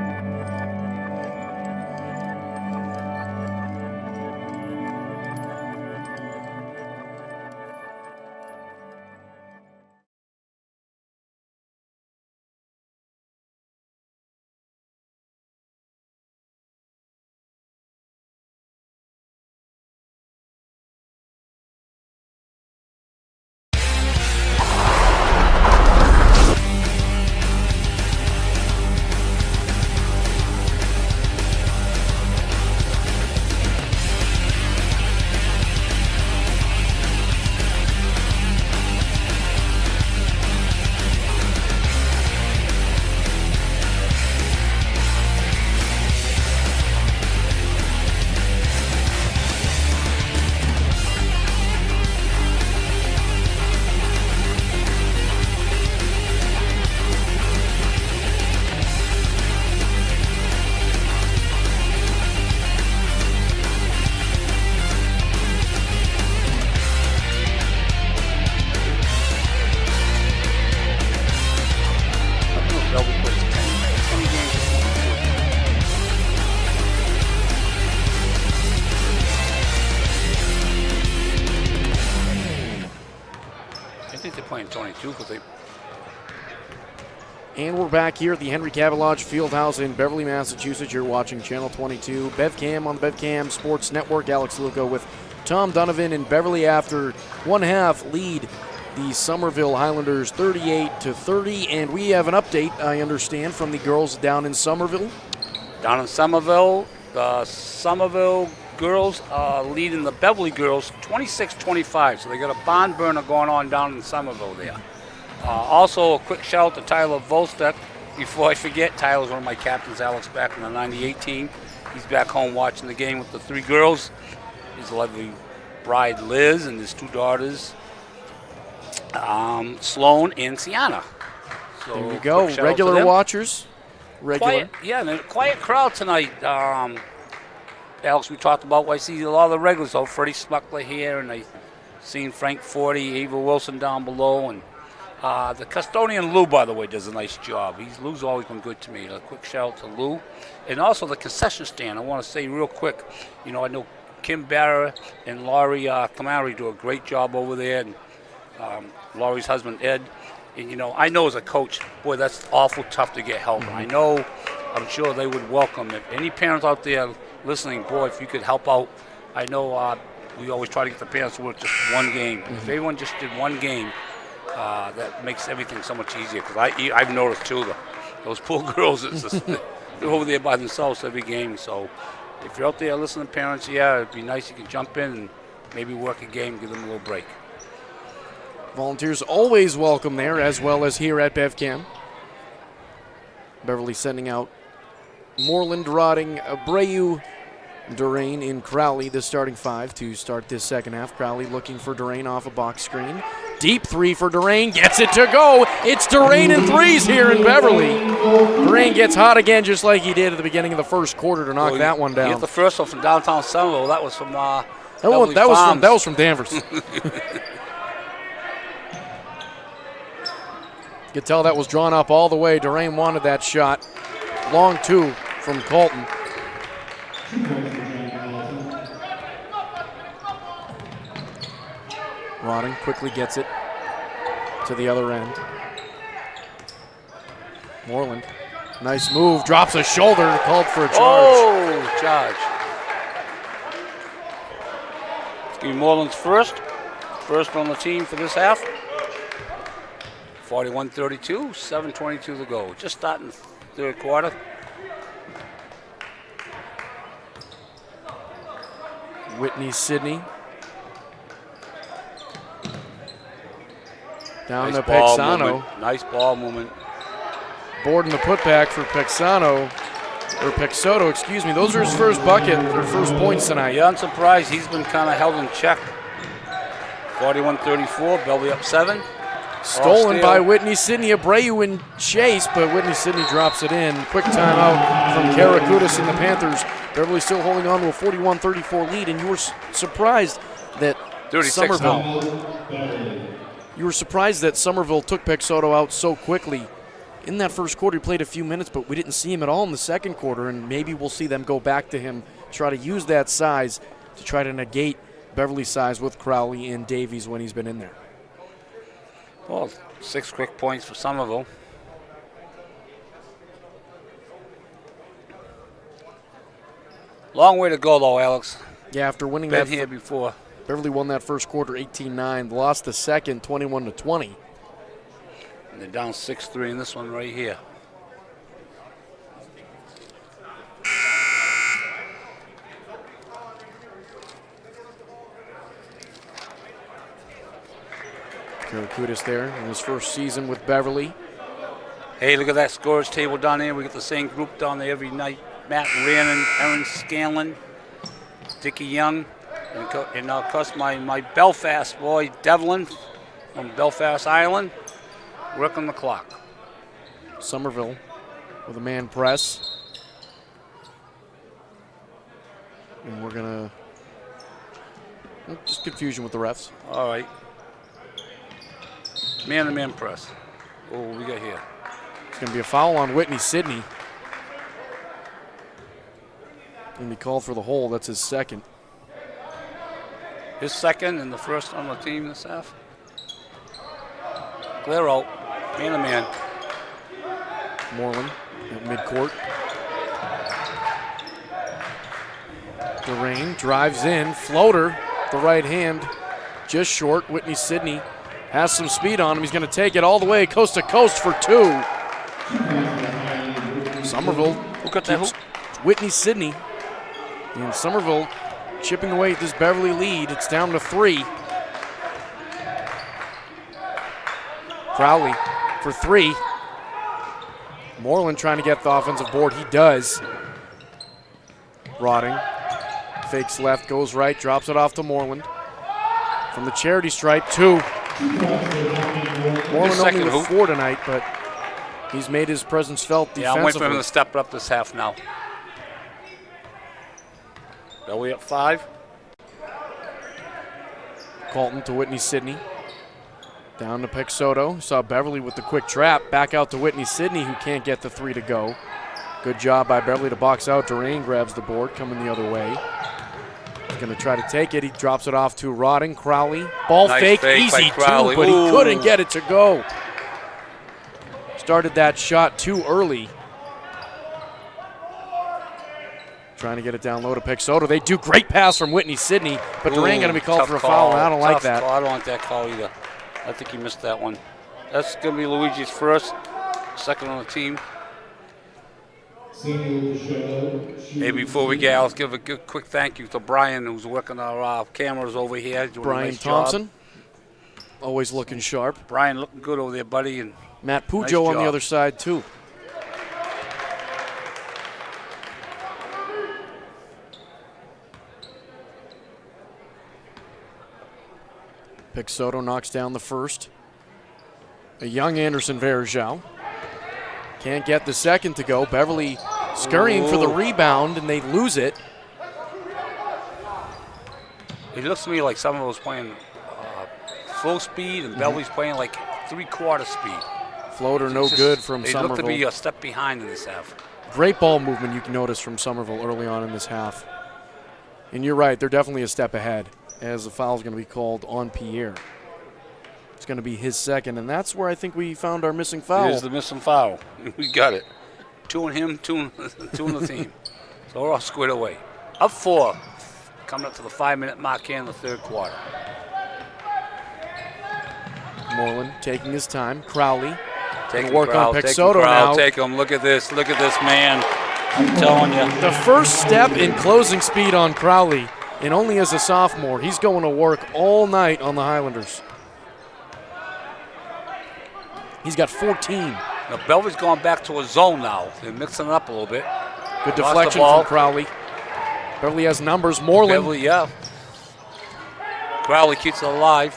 And we're back here at the Henry Cabot Lodge Fieldhouse in Beverly, Massachusetts. You're watching Channel 22, BevCam on the BevCam Sports Network. Alex Luco with Tom Donovan and Beverly after one half lead the Somerville Highlanders 38-30. And we have an update, I understand, from the girls down in Somerville. Down in Somerville, the Somerville girls are leading the Beverly girls 26-25. So they got a barn burner going on down in Somerville there. Also, a quick shout out to Tyler Volstek. Before I forget, Tyler's one of my captains, Alex, back in the 98 team. He's back home watching the game with the three girls. His lovely bride, Liz, and his two daughters, Sloan and Sienna. So there you go. Regular watchers. Regular. And a quiet crowd tonight. Alex, we talked about, I see a lot of the regulars, Freddie Smuckler here, and I seen Frank Forty, Ava Wilson down below, and the custodian, Lou, by the way, does a nice job. Lou's always been good to me. A quick shout out to Lou. And also the concession stand. I want to say real quick, I know Kim Barra and Laurie Kamari do a great job over there, and Laurie's husband, Ed. And, I know as a coach, boy, that's awful tough to get help. Mm-hmm. I'm sure they would welcome it. Any parents out there listening, boy, if you could help out, I know we always try to get the parents to work just one game. Mm-hmm. If everyone just did one game, that makes everything so much easier. Because I've noticed too, those poor girls, it's just, they're over there by themselves every game. So if you're out there listening to parents, yeah, it'd be nice you can jump in and maybe work a game, give them a little break. Volunteers always welcome there, as well as here at BevCam. Beverly sending out Moreland, Rotting, Abreu, Durain in Crowley, the starting five to start this second half. Crowley looking for Durain off a box screen. Deep three for Durain, gets it to go. It's Durain and threes here in Beverly. Durain gets hot again just like he did at the beginning of the first quarter to knock that one down. He hit the first one from downtown Somerville. That was from that was from Danvers. You could tell that was drawn up all the way. Durain wanted that shot. Long two from Colton. Rodden quickly gets it to the other end. Moreland, nice move, drops a shoulder, called for a charge. Oh, charge. It's going to be Moreland's first on the team for this half. 41-32, 7:22 to go. Just starting the third quarter. Whitney Sidney. Down to Pexano. Nice ball movement. Board in the putback for Pexano, or Pexoto, excuse me. Those are his first bucket, or first points tonight. Yeah, I'm surprised he's been kind of held in check. 41-34, Beverly up 7. Stolen by Whitney Sidney. Abreu in chase, but Whitney Sidney drops it in. Quick timeout from Karakutis and the Panthers. Beverly still holding on to a 41-34 lead, and you were surprised that 36 You were surprised that Somerville took Pexoto out so quickly. In that first quarter, he played a few minutes, but we didn't see him at all in the second quarter, and maybe we'll see them go back to him, try to use that size to try to negate Beverly's size with Crowley and Davies when he's been in there. Well, 6 quick points for Somerville. Long way to go, though, Alex. Yeah, after winning Been that here before. Beverly won that first quarter 18-9, lost the second 21-20. And they're down 6-3 in this one right here. Karakutis there in his first season with Beverly. Hey, look at that scorers table down there. We got the same group down there every night. Matt Rannon, Aaron Scanlon, Dickie Young, and of course my Belfast boy, Devlin from Belfast Island, working the clock. Somerville with a man press. And we're going to, just confusion with the refs. All right. Man-to-man press. Oh, what we got here? It's going to be a foul on Whitney Sidney. Going to be called for the hold. That's his second. His second and the first on the team this half. Clear out. Man-to-man. Moreland at midcourt. Durain drives in. Floater, the right hand, just short. Whitney Sidney has some speed on him. He's going to take it all the way coast to coast for 2. Somerville. Who got that hoop? Whitney Sidney. And Somerville chipping away at this Beverly lead. It's down to 3. Crowley for 3. Moreland trying to get the offensive board. He does. Rotting. Fakes left, goes right, drops it off to Moreland. From the charity stripe, 2. Moreland only with 4 tonight, but he's made his presence felt defensively. Yeah, I'm waiting for him to step up this half now. Belly up 5. Colton to Whitney Sidney. Down to Pexoto. Saw Beverly with the quick trap. Back out to Whitney Sidney, who can't get the 3 to go. Good job by Beverly to box out. Durain grabs the board, coming the other way. He's going to try to take it. He drops it off to Rodden. Crowley. Ball nice fake, easy too, but he couldn't get it to go. Started that shot too early. Trying to get it down low to Pexoto. They do great pass from Whitney Sidney, but Durain going to be called for a foul, and I don't like that. I don't like that call either. I think he missed that one. That's going to be Luigi's first, second on the team. Maybe before we get out, let's give a good, quick thank you to Brian, who's working our cameras over here. Doing Brian a nice Thompson, job. always looking sharp. Brian looking good over there, buddy. And Matt Pujo nice on the job. other side, too. Pixoto knocks down the first. A young Anderson Verjao. Can't get the second to go. Beverly scurrying for the rebound, and they lose it. It looks to me like Somerville's playing full speed, and Beverly's playing like 3/4 speed. Floater no good from They Somerville. look to be a step behind in this half. Great ball movement you can notice from Somerville early on in this half. And you're right, they're definitely a step ahead, as the foul's going to be called on Pierre. It's going to be his second, and that's where I think we found our missing foul. Here's the missing foul. We got it. 2 on him, 2 on the team. So we're all squared away. Up 4. Coming up to the 5-minute mark here in the third quarter. Moreland taking his time. Crowley Take gonna work on take Pixoto now. Take him. Look at this. Look at this man. I'm telling you. The first step in closing speed on Crowley, and only as a sophomore. He's going to work all night on the Highlanders. He's got 14. Now, Belvy's going back to a zone now. They're mixing it up a little bit. Good Lost the deflection ball. from Crowley. Beverly has numbers. Moreland Beverly, yeah. Crowley keeps it alive.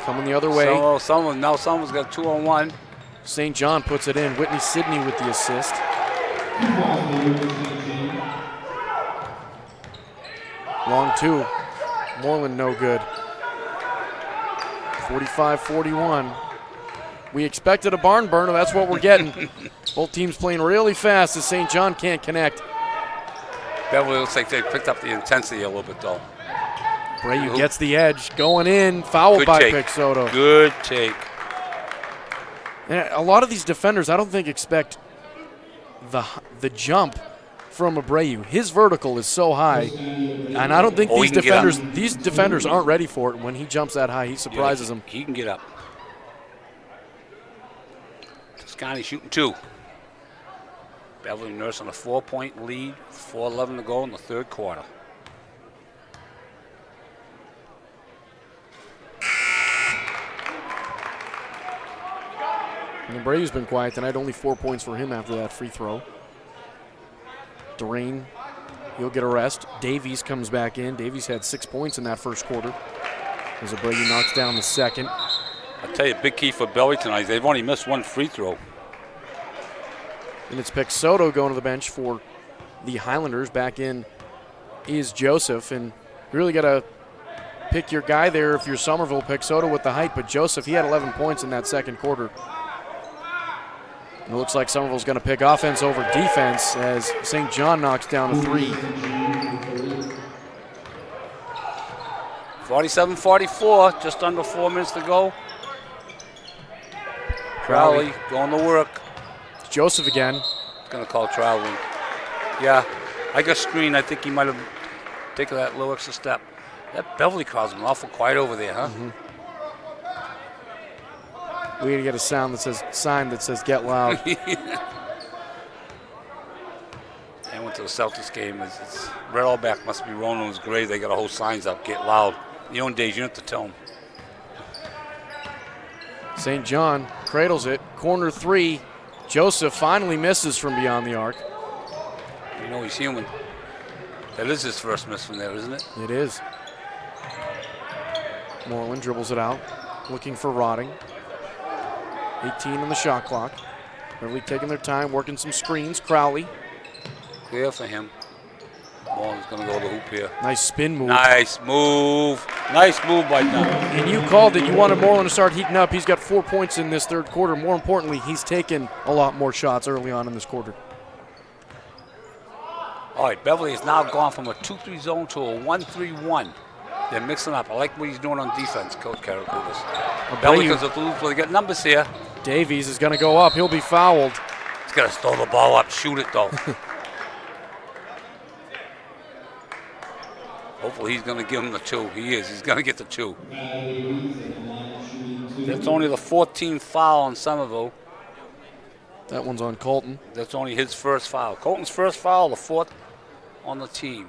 coming the other way. Now someone's got 2-on-1. St. John puts it in. Whitney Sidney with the assist. Long 2. Moreland no good. 45-41. We expected a barn burner. That's what we're getting. Both teams playing really fast as St. John can't connect. Beverly looks like they picked up the intensity a little bit, though. Brayu gets the edge. Going in. Fouled Good by take. Pixoto. Good take. And a lot of these defenders, I don't think, expect the jump from Abreu. His vertical is so high, and I don't think these defenders aren't ready for it. When he jumps that high, he surprises them. He can get up. Toscani shooting 2. Beverly Nurse on a 4-point lead. 4:11 to go in the third quarter. And Abreu's been quiet tonight. Only 4 points for him after that free throw. Durain, he'll get a rest. Davies comes back in. Davies had 6 points in that first quarter as Abreu knocks down the second. I'll tell you, big key for Belly tonight. They've only missed 1 free throw. And it's Pixoto going to the bench for the Highlanders. Back in is Joseph, and you really got to pick your guy there if you're Somerville. Pixoto with the height, but Joseph, he had 11 points in that second quarter. And it looks like Somerville's going to pick offense over defense as St. John knocks down a 3. 47-44, just under 4 minutes to go. Crowley going to work. It's Joseph again. Going to call traveling. Yeah, I got screened. I think he might have taken that little extra step. That Beverly crowd's been awful quiet over there, huh? Mm-hmm. We got to get a sign that says "Get loud." I went to the Celtics game. It's Red Allback must be rolling in his grave. They got a whole signs up, "Get loud." In your own days, you don't have to tell them. St. John cradles it. Corner 3. Joseph finally misses from beyond the arc. You know he's human. That is his first miss from there, isn't it? It is. Moreland dribbles it out, looking for Rotting. 18 on the shot clock. Beverly taking their time, working some screens. Crowley. Clear for him. Ball's going to go to the hoop here. Nice spin move. Nice move. Nice move by Dunn. And you called it. You wanted Moreland to start heating up. He's got 4 points in this third quarter. More importantly, he's taken a lot more shots early on in this quarter. All right, Beverly has now gone from a 2-3 zone to a 1-3-1. They're mixing up. I like what he's doing on defense, Coach Karakulis. Beverly goes up to lose, but they got numbers here. Davies is going to go up. He'll be fouled. He's got to throw the ball up, shoot it, though. Hopefully he's going to give him the 2. He is. He's going to get the 2. That's only the 14th foul on Somerville. That one's on Colton. That's only his first foul. Colton's first foul, the 4th on the team.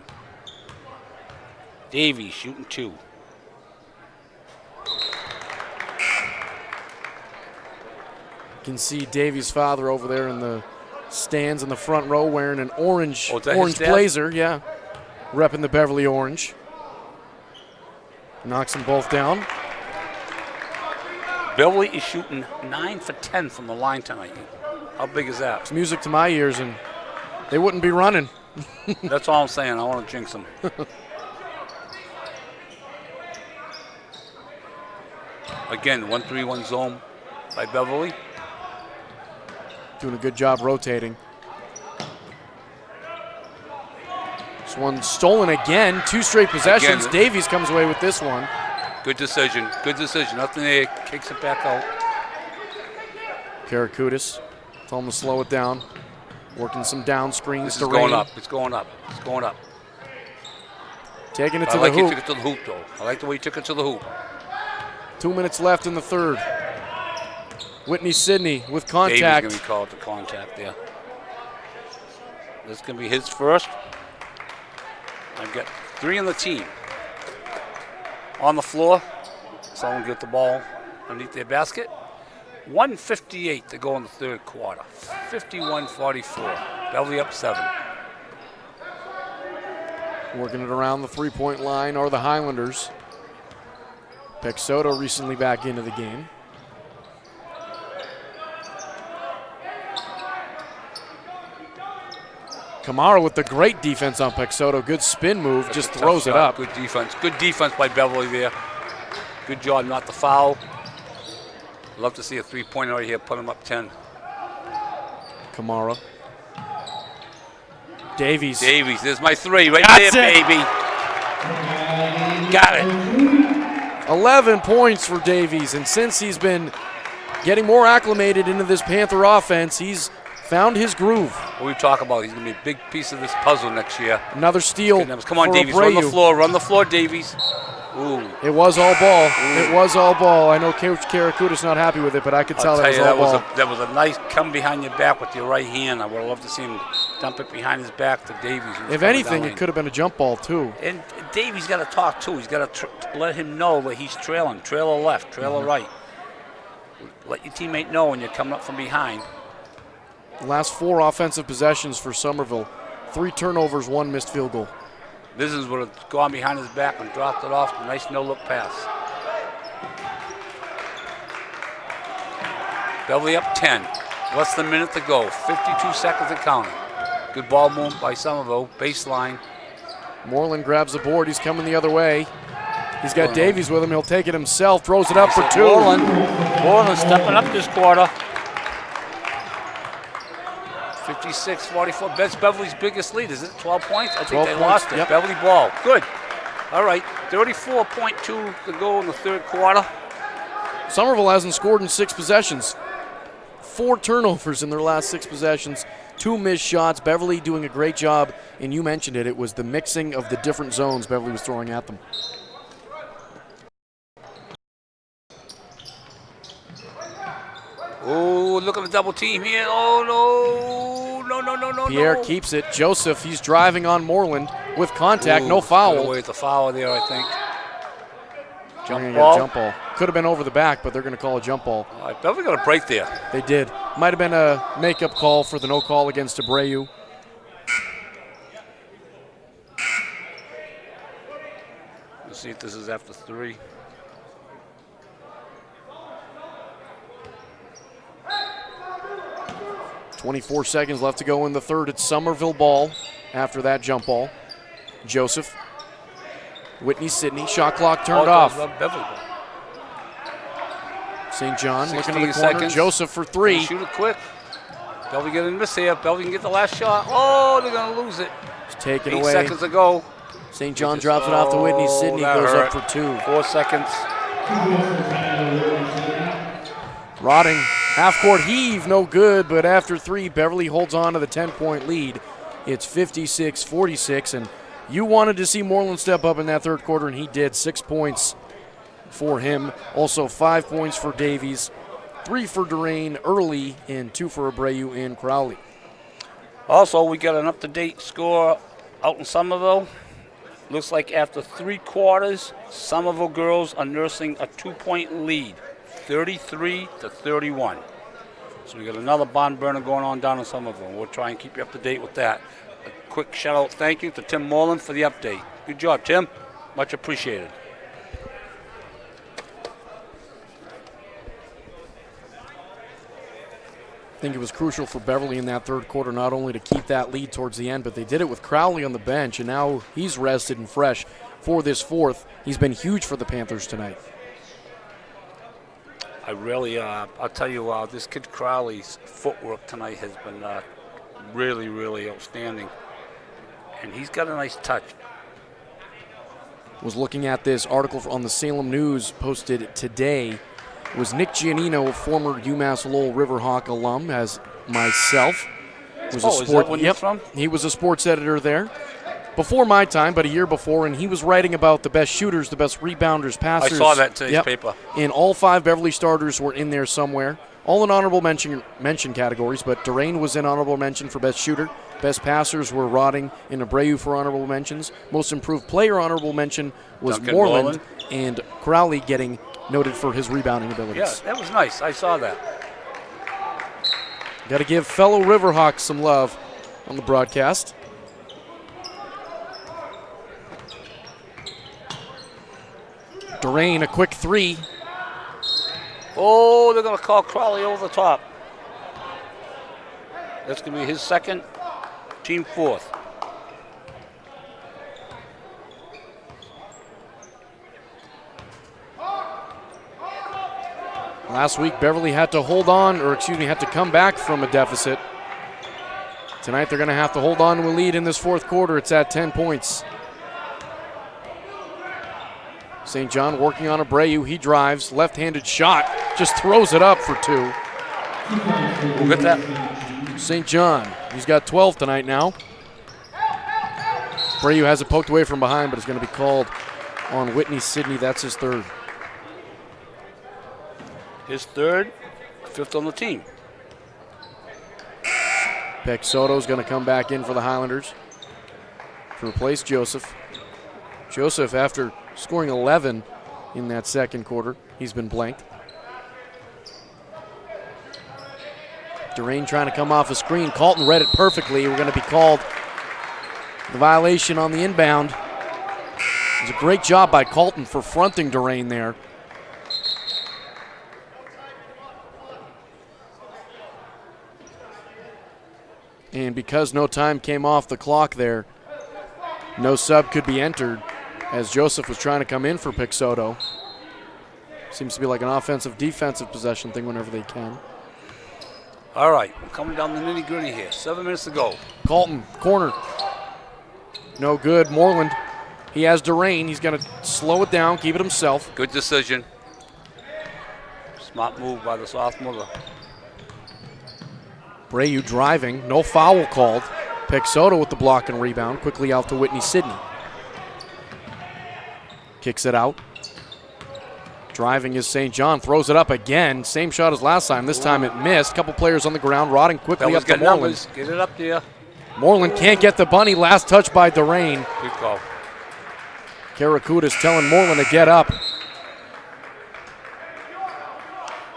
Davies shooting 2. You can see Davies' father over there in the stands in the front row wearing an orange blazer. Yeah, repping the Beverly orange. Knocks them both down. Beverly is shooting 9 for 10 from the line tonight. How big is that? It's music to my ears, and they wouldn't be running. That's all I'm saying. I want to jinx them. Again, 1-3-1 zone by Beverly. Doing a good job rotating. This one stolen again. 2 straight possessions. Davies comes away with this one. Good decision. Good decision. Nothing there. Kicks it back out. Karakoutis. Tell him to slow it down. Working some down screens. This is going up. It's going up. It's going up. Taking it to the hoop. I like he took it to the hoop, though. I like the way he took it to the hoop. 2 minutes left in the third. Whitney Sidney with contact. Davies going to be called to contact there. This is going to be his first. I've got 3 on the team. On the floor. Someone get the ball underneath their basket. 1:58 to go in the third quarter. 51-44. Beverly up 7. Working it around the three-point line are the Highlanders. Pexoto recently back into the game. Kamara with the great defense on Pexoto. Good spin move, just throws it up. Good defense. Good defense by Beverly there. Good job not to foul. Love to see a 3-pointer right here, put him up 10. Kamara. Davies. Davies, there's my 3 right there, baby. Got it. 11 points for Davies, and since he's been getting more acclimated into this Panther offense, he's found his groove. What we talk about, he's going to be a big piece of this puzzle next year. Another steal. Come on, Davies, run the floor, Davies. Ooh. It was all ball. Ooh. It was all ball. I know Coach Karakoutis not happy with it, but I could tell that was all ball. That was a nice come behind your back with your right hand. I would have loved to see him dump it behind his back to Davies. If anything, it could have been a jump ball, too. And Davies got to talk, too. He's got to let him know that he's trailing. Trailer left, trailer right. Let your teammate know when you're coming up from behind. Last 4 offensive possessions for Somerville. 3 turnovers, 1 missed field goal. Business would have gone behind his back and dropped it off. A nice no-look pass. Beverly up 10. Less than a minute to go. 52 seconds and counting. Good ball movement by Somerville. Baseline. Moreland grabs the board. He's coming the other way. He's got Davies with him. He'll take it himself. Throws it up for 2. Moreland stepping up this quarter. 56-44. That's Beverly's biggest lead. Is it 12 points? I think they lost it. Yep. Beverly ball. Good. All right. 34.2 to go in the third quarter. Somerville hasn't scored in 6 possessions. 4 turnovers in their last 6 possessions. 2 missed shots. Beverly doing a great job. And you mentioned it. It was the mixing of the different zones Beverly was throwing at them. Oh, look at the double team here. Oh, no. Pierre keeps it. Joseph, he's driving on Moreland with contact. No foul. Away with the foul there, I think. Jump ball. Could have been over the back, but they're going to call a jump ball. All right, Beverly got a break there. They did. Might have been a makeup call for the no call against Abreu. Let's see if this is after 3. .24 seconds left to go in the third. It's Somerville ball after that jump ball. Joseph. Whitney Sidney. Shot clock turned off. St. John looking to the corner. Seconds. Joseph for 3. Shoot it quick. Beverly getting this here. Beverly can get the last shot. Oh, they're going to lose it. It's taken 8 away. seconds to go. St. John drops it off to Whitney. Sidney goes up for 2. 4 seconds. Rotting. Half-court heave, no good, but after 3, Beverly holds on to the 10-point lead. It's 56-46, and you wanted to see Moreland step up in that third quarter, and he did. 6 points, for him. Also 5 points for Davies, 3 for Durain early, and 2 for Abreu and Crowley. Also, we got an up-to-date score out in Somerville. Looks like after 3 quarters, Somerville girls are nursing a 2-point lead, 33-31. So we got another barn burner going on down in Somerville. We'll try and keep you up to date with that. A quick shout-out thank you to Tim Moreland for the update. Good job, Tim. Much appreciated. I think it was crucial for Beverly in that third quarter not only to keep that lead towards the end, but they did it with Crowley on the bench, and now he's rested and fresh for this fourth. He's been huge for the Panthers tonight. I really, I'll tell you, this kid Crowley's footwork tonight has been really, really outstanding. And he's got a nice touch. Was looking at this article on the Salem News posted today. It was Nick Giannino, a former UMass Lowell Riverhawk alum, as myself. Was is that when you're from? He was a sports editor there. Before my time, but a year before, and he was writing about the best shooters, the best rebounders, passers. I saw that in today's paper. And all 5 Beverly starters were in there somewhere. All in honorable mention categories, but Durain was in honorable mention for best shooter. Best passers were Rodding and Abreu for honorable mentions. Most improved player honorable mention was Moreland, and Crowley getting noted for his rebounding abilities. Yeah, that was nice. I saw that. Got to give fellow Riverhawks some love on the broadcast. Durain, a quick 3. Oh, they're going to call Crowley over the top. That's going to be his second, team 4th. Last week, Beverly had to hold on, had to come back from a deficit. Tonight, they're going to have to hold on to a lead in this fourth quarter. It's at 10 points. St. John working on Abreu. He drives, left-handed shot, just throws it up for 2. We'll get that. St. John, he's got 12 tonight now. Abreu has it poked away from behind, but it's going to be called on Whitney Sidney. That's his 3rd. His 3rd, 5th on the team. Peck Soto's going to come back in for the Highlanders to replace Joseph. Joseph, after scoring 11 in that second quarter, he's been blanked. Durain trying to come off a screen. Colton read it perfectly. We're going to be called the violation on the inbound. It was a great job by Colton for fronting Durain there. And because no time came off the clock there, no sub could be entered as Joseph was trying to come in for Pixoto. Seems to be like an offensive-defensive possession thing whenever they can. All right, we're coming down the nitty-gritty here. 7 minutes to go. Colton, corner. No good. Moreland, he has Durain. He's going to slow it down, keep it himself. Good decision. Smart move by the sophomore. Abreu driving, no foul called. Pixoto with the block and rebound, quickly out to Whitney Sidney. Kicks it out. Driving is St. John, throws it up again. Same shot as last time. This time it missed. Couple players on the ground. Rodding quickly up to Moreland. Numbers. Get it up there. Moreland can't get the bunny. Last touch by Durain. Good call. Karakuda's telling Moreland to get up.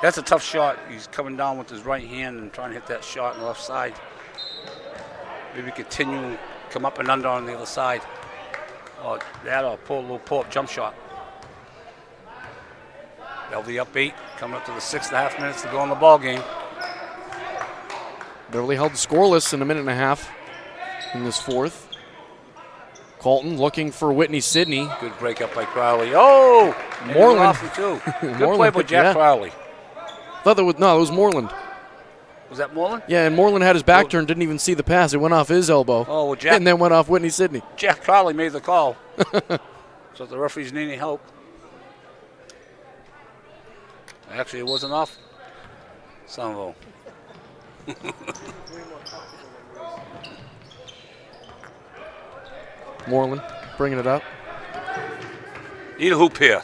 That's a tough shot. He's coming down with his right hand and trying to hit that shot on the left side. Maybe continue, come up and under on the other side. Or that or pull a little pull-up jump shot. Beverly up 8, coming up to the 6.5 minutes to go in the ball game. Beverly held scoreless in a minute and a half in this fourth. Colton looking for Whitney Sidney. Good break up by Crowley. Oh! Moreland. Too. Good play by Jack Crowley. Thought it was Moreland. Was that Moreland? Yeah, and Moreland had his back turned, didn't even see the pass. It went off his elbow. Oh, well, Jack. And then went off Whitney Sidney. Jack Crowley made the call. So if the referees need any help. Actually, it wasn't off Somerville. Moreland bringing it up. Need a hoop here.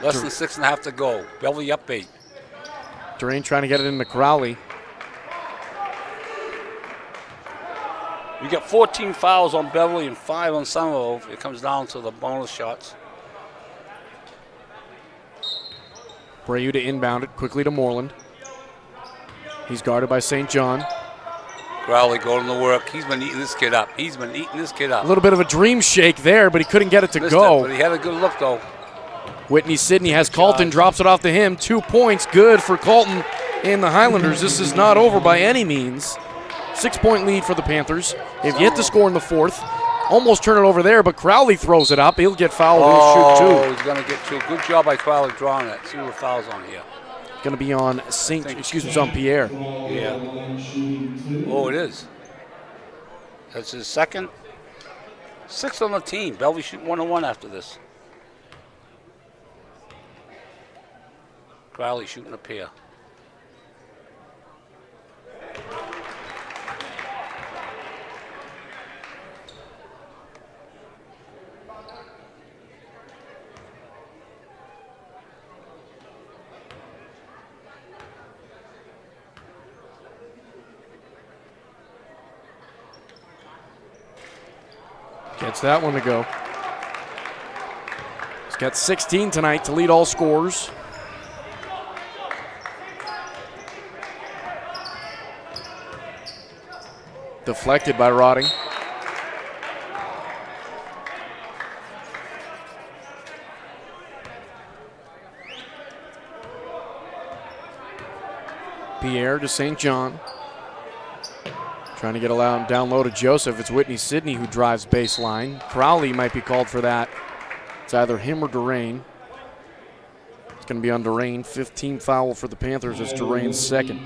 Less than 6.5 to go. Beverly up 8. Durain trying to get it into Crowley. We got 14 fouls on Beverly and 5 on Somerville. It comes down to the bonus shots. Brayu to inbound it quickly to Moreland. He's guarded by St. John. Crowley going to work. He's been eating this kid up. A little bit of a dream shake there, but he couldn't get it to go. But he had a good look, though. Whitney Sidney has Colton, drops it off to him. 2 points, good for Colton and the Highlanders. This is not over by any means. 6-point lead for the Panthers. They've yet to score in the fourth. Almost turn it over there, but Crowley throws it up. He'll get fouled. He'll shoot 2. Oh, he's going to get 2. Good job by Crowley drawing that. See what the foul's on here. Going to be on it's on Pierre. Yeah. Oh, it is. That's his second. 6th on the team. Bellevue shooting 1-1 after this. Crowley shooting a pair. Gets that one to go. He's got 16 tonight to lead all scorers. Deflected by Rotting. Pierre to St. John. Trying to get a down low to Joseph. It's Whitney Sidney who drives baseline. Crowley might be called for that. It's either him or Durain. It's going to be on Durain. 15th foul for the Panthers. It's Durain's second.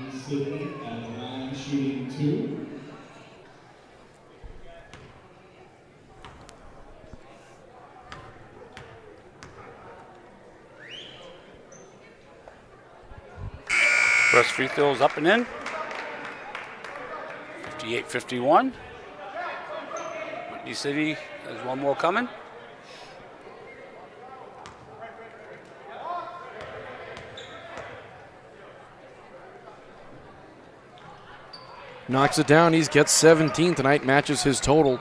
First free throws up and in. 58-51. Whitney City has one more coming. Knocks it down. He gets 17 tonight. Matches his total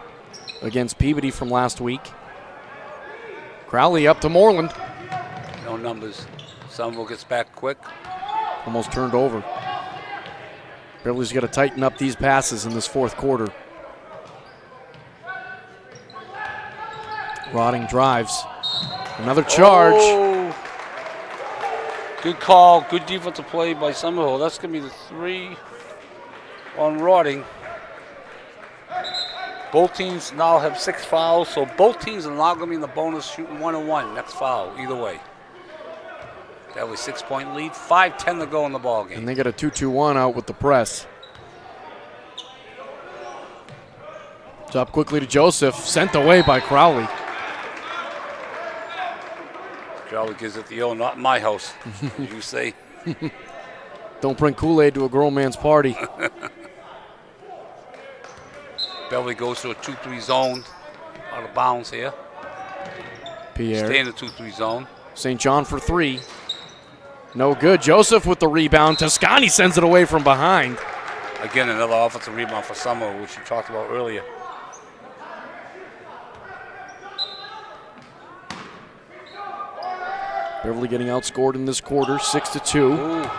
against Peabody from last week. Crowley up to Moreland. No numbers. Somerville gets back quick. Almost turned over. Beverly's got to tighten up these passes in this fourth quarter. Rotting drives. Another charge. Oh. Good call. Good defensive play by Somerville. That's going to be the 3 on Rotting. Both teams now have 6 fouls, so both teams are now going to be in the bonus shooting 1-1. Next foul, either way. That was 6-point lead. 5:10 to go in the ball game. And they got a 2-2-1 out with the press. Up quickly to Joseph. Sent away by Crowley. Crowley gives it the O, not in my house, as you say. Don't bring Kool-Aid to a grown man's party. Beverly goes to a 2-3 zone. Out of bounds here. Pierre. Stay in the 2-3 zone. St. John for 3. No good. Joseph with the rebound. Toscani sends it away from behind. Again, another offensive rebound for Summer, which you talked about earlier. Beverly getting outscored in this quarter, 6-2. Ooh.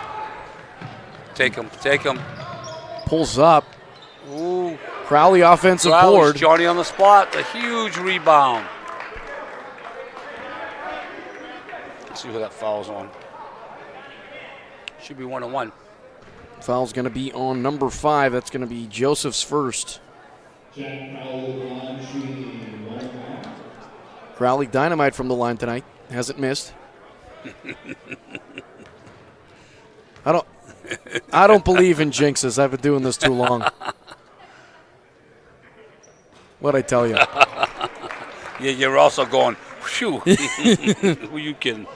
Take him. Pulls up. Ooh. Crowley offensive Crowley's board. Johnny on the spot, a huge rebound. Let's see who that foul's on. Should be 1-1. Foul's going to be on number 5. That's going to be Joseph's first. Crowley dynamite from the line tonight. Hasn't missed. I don't believe in jinxes. I've been doing this too long. What'd I tell you? Yeah, you're also going, phew. Who are you kidding?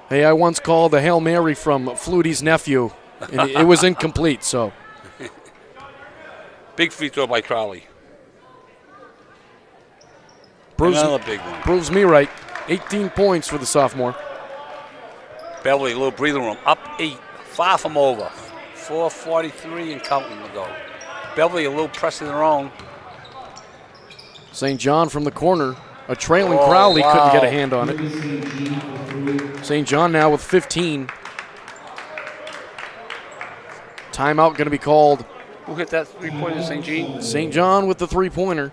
Hey, I once called a Hail Mary from Flutie's nephew, and it was incomplete, so. Big free throw by Crowley. Another big one. Proves me right. 18 points for the sophomore. Beverly, a little breathing room. Up 8, far from over. 4:43 and counting to go. Beverly a little pressing their own. St. John from the corner. A trailing Crowley couldn't get a hand on it. St. John now with 15. Timeout going to be called. Who hit that three-pointer, St. Jean? St. John with the three-pointer.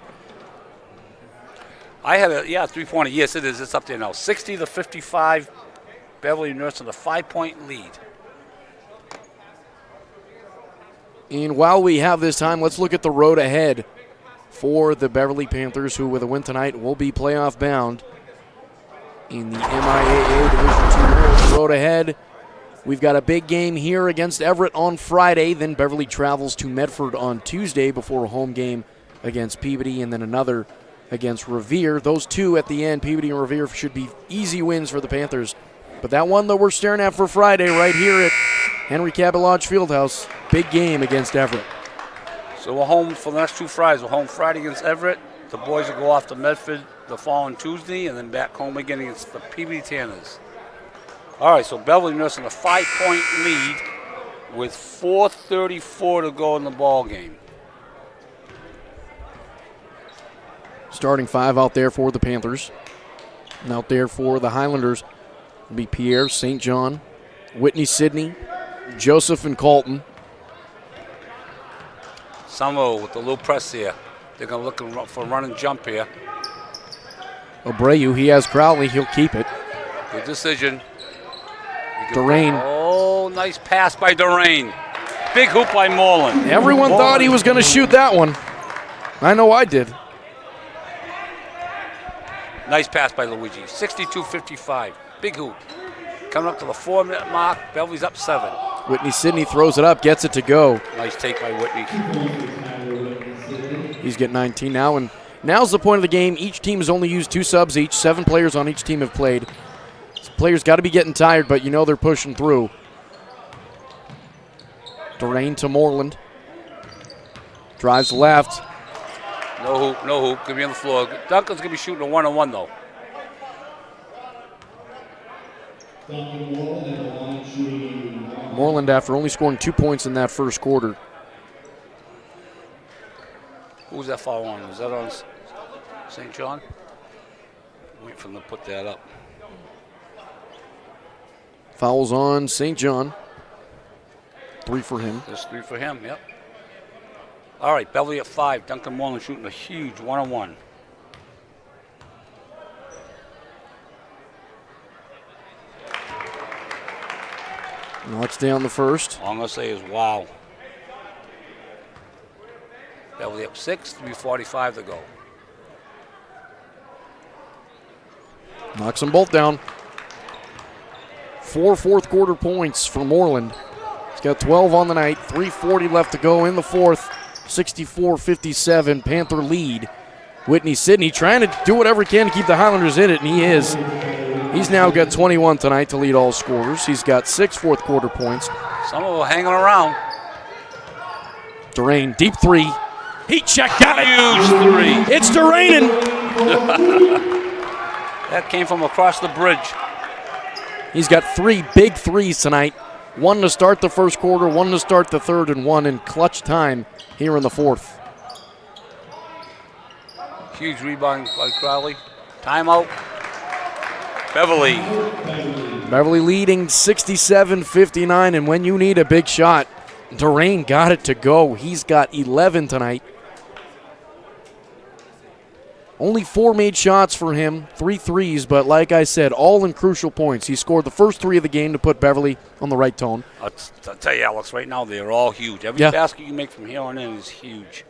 I had a, three-pointer. Yes, it is. It's up there now. 60-55. Beverly Nurse with a 5-point lead. And while we have this time, let's look at the road ahead for the Beverly Panthers, who with a win tonight will be playoff bound in the MIAA Division II road ahead. We've got a big game here against Everett on Friday. Then Beverly travels to Medford on Tuesday before a home game against Peabody, and then another against Revere. Those two at the end, Peabody and Revere, should be easy wins for the Panthers. But that one that we're staring at for Friday right here at Henry Cabot Lodge Fieldhouse, big game against Everett. So we're home for the next 2 Fridays. We're home Friday against Everett. The boys will go off to Medford the following Tuesday, and then back home again against the Peabody Tanners. All right, so Beverly nursing a 5-point lead with 4:34 to go in the ball game. Starting 5 out there for the Panthers. And out there for the Highlanders will be Pierre, St. John, Whitney, Sidney, Joseph, and Colton. Somerville with the low press here. They're going to look for a run and jump here. Abreu, he has Crowley. He'll keep it. Good decision. Durain. Oh, nice pass by Durain. Big hoop by Moreland. Everyone thought he was going to shoot that one. I know I did. Nice pass by Luigi. 62-55. Big hoop. Coming up to the 4-minute mark. Beverly's up 7. Whitney Sidney throws it up, gets it to go. Nice take by Whitney. He's getting 19 now, and now's the point of the game. Each team has only used 2 subs each. 7 players on each team have played. Players got to be getting tired, but you know they're pushing through. Durain to Moreland. Drives left. No hoop, no hoop. Going to be on the floor. Duncan's going to be shooting a 1-on-1, though. Moreland, after only scoring 2 points in that first quarter. Who was that foul on? Was that on St. John? Wait for them to put that up. Fouls on St. John. 3 for him. Just 3 for him, yep. All right, Beverly at 5. Duncan Moreland shooting a huge 1-on-1. Knocks down the first. All I'm going to say is wow. Beverly up 6, 3:45 to go. Knocks them both down. 4 fourth quarter points for Moreland. He's got 12 on the night, 3:40 left to go in the fourth. 64-57 Panther lead. Whitney Sidney trying to do whatever he can to keep the Highlanders in it, and he is. He's now got 21 tonight to lead all scorers. He's got 6 fourth quarter points. Some of them hanging around. Durain, deep 3. Heat check, got it. Huge 3. It's Durainin. That came from across the bridge. He's got 3 big threes tonight. 1 to start the first quarter, 1 to start the third, and 1 in clutch time here in the fourth. Huge rebound by Crowley. Timeout. Beverly. Beverly leading 67-59, and when you need a big shot, Durain got it to go. He's got 11 tonight. Only 4 made shots for him, 3 threes, but like I said, all in crucial points. He scored the first 3 of the game to put Beverly on the right tone. I'll tell you, Alex, right now they're all huge. Every basket you make from here on in is huge.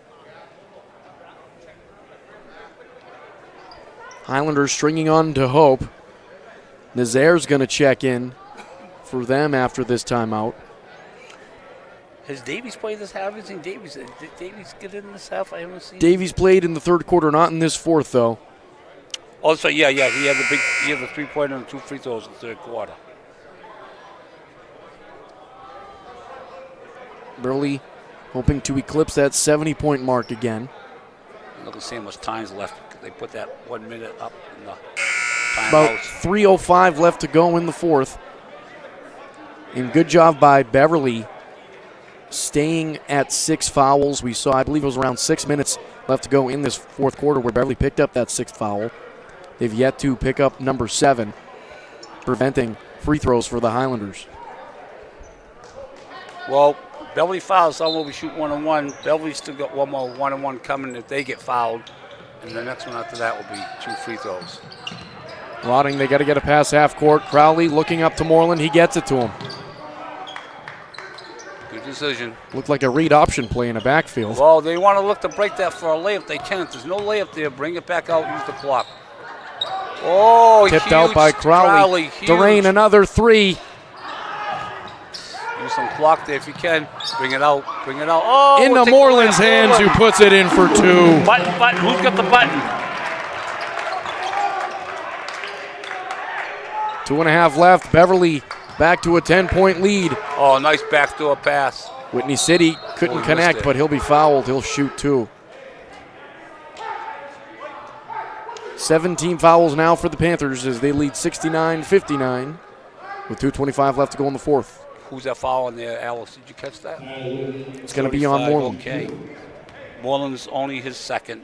Highlanders stringing on to hope. Nazaire's going to check in for them after this timeout. Has Davies played this half? Did Davies get in this half? I haven't seen. Davies played in the third quarter, not in this fourth, though. Oh, so yeah. He had the 3-pointer and 2 free throws in the third quarter. Beverly hoping to eclipse that 70-point mark again. Look and see how much time's left. They put that 1 minute up in the timeouts. About 3:05 left to go in the fourth. And good job by Beverly staying at 6 fouls. We saw, I believe it was around 6 minutes left to go in this fourth quarter where Beverly picked up that 6th foul. They've yet to pick up number 7, preventing free throws for the Highlanders. Well, Beverly fouls, so when we shoot 1-on-1, Beverly's still got one more 1-on-1 coming if they get fouled. And the next one after that will be 2 free throws. Rotting, they got to get a pass half court. Crowley looking up to Moreland. He gets it to him. Good decision. Looked like a read option play in a backfield. Well, they want to look to break that for a layup. They can. If there's no layup there, bring it back out, use the clock. Oh, tipped out by Crowley. Durain, another 3. Use some clock there if you can. Bring it out. Bring it out. Oh, into Moreland's hands, who puts it in for 2. Button. Who's got the button? 2.5 left. Beverly back to a 10-point lead. Oh, nice backdoor pass. Whitney City couldn't connect, but he'll be fouled. He'll shoot 2. 17 fouls now for the Panthers as they lead 69-59 with 2:25 left to go in the fourth. Who's that foul in there, Alice? Did you catch that? It's going to be on Moreland. Okay. Moreland's only his 2nd.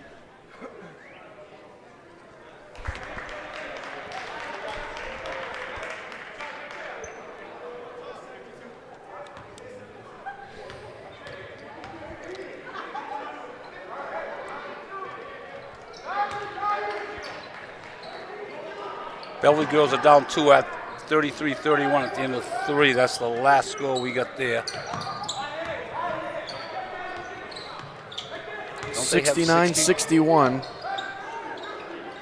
Beverly girls are down 2 at 33-31 at the end of 3. That's the last score we got there. 69-61.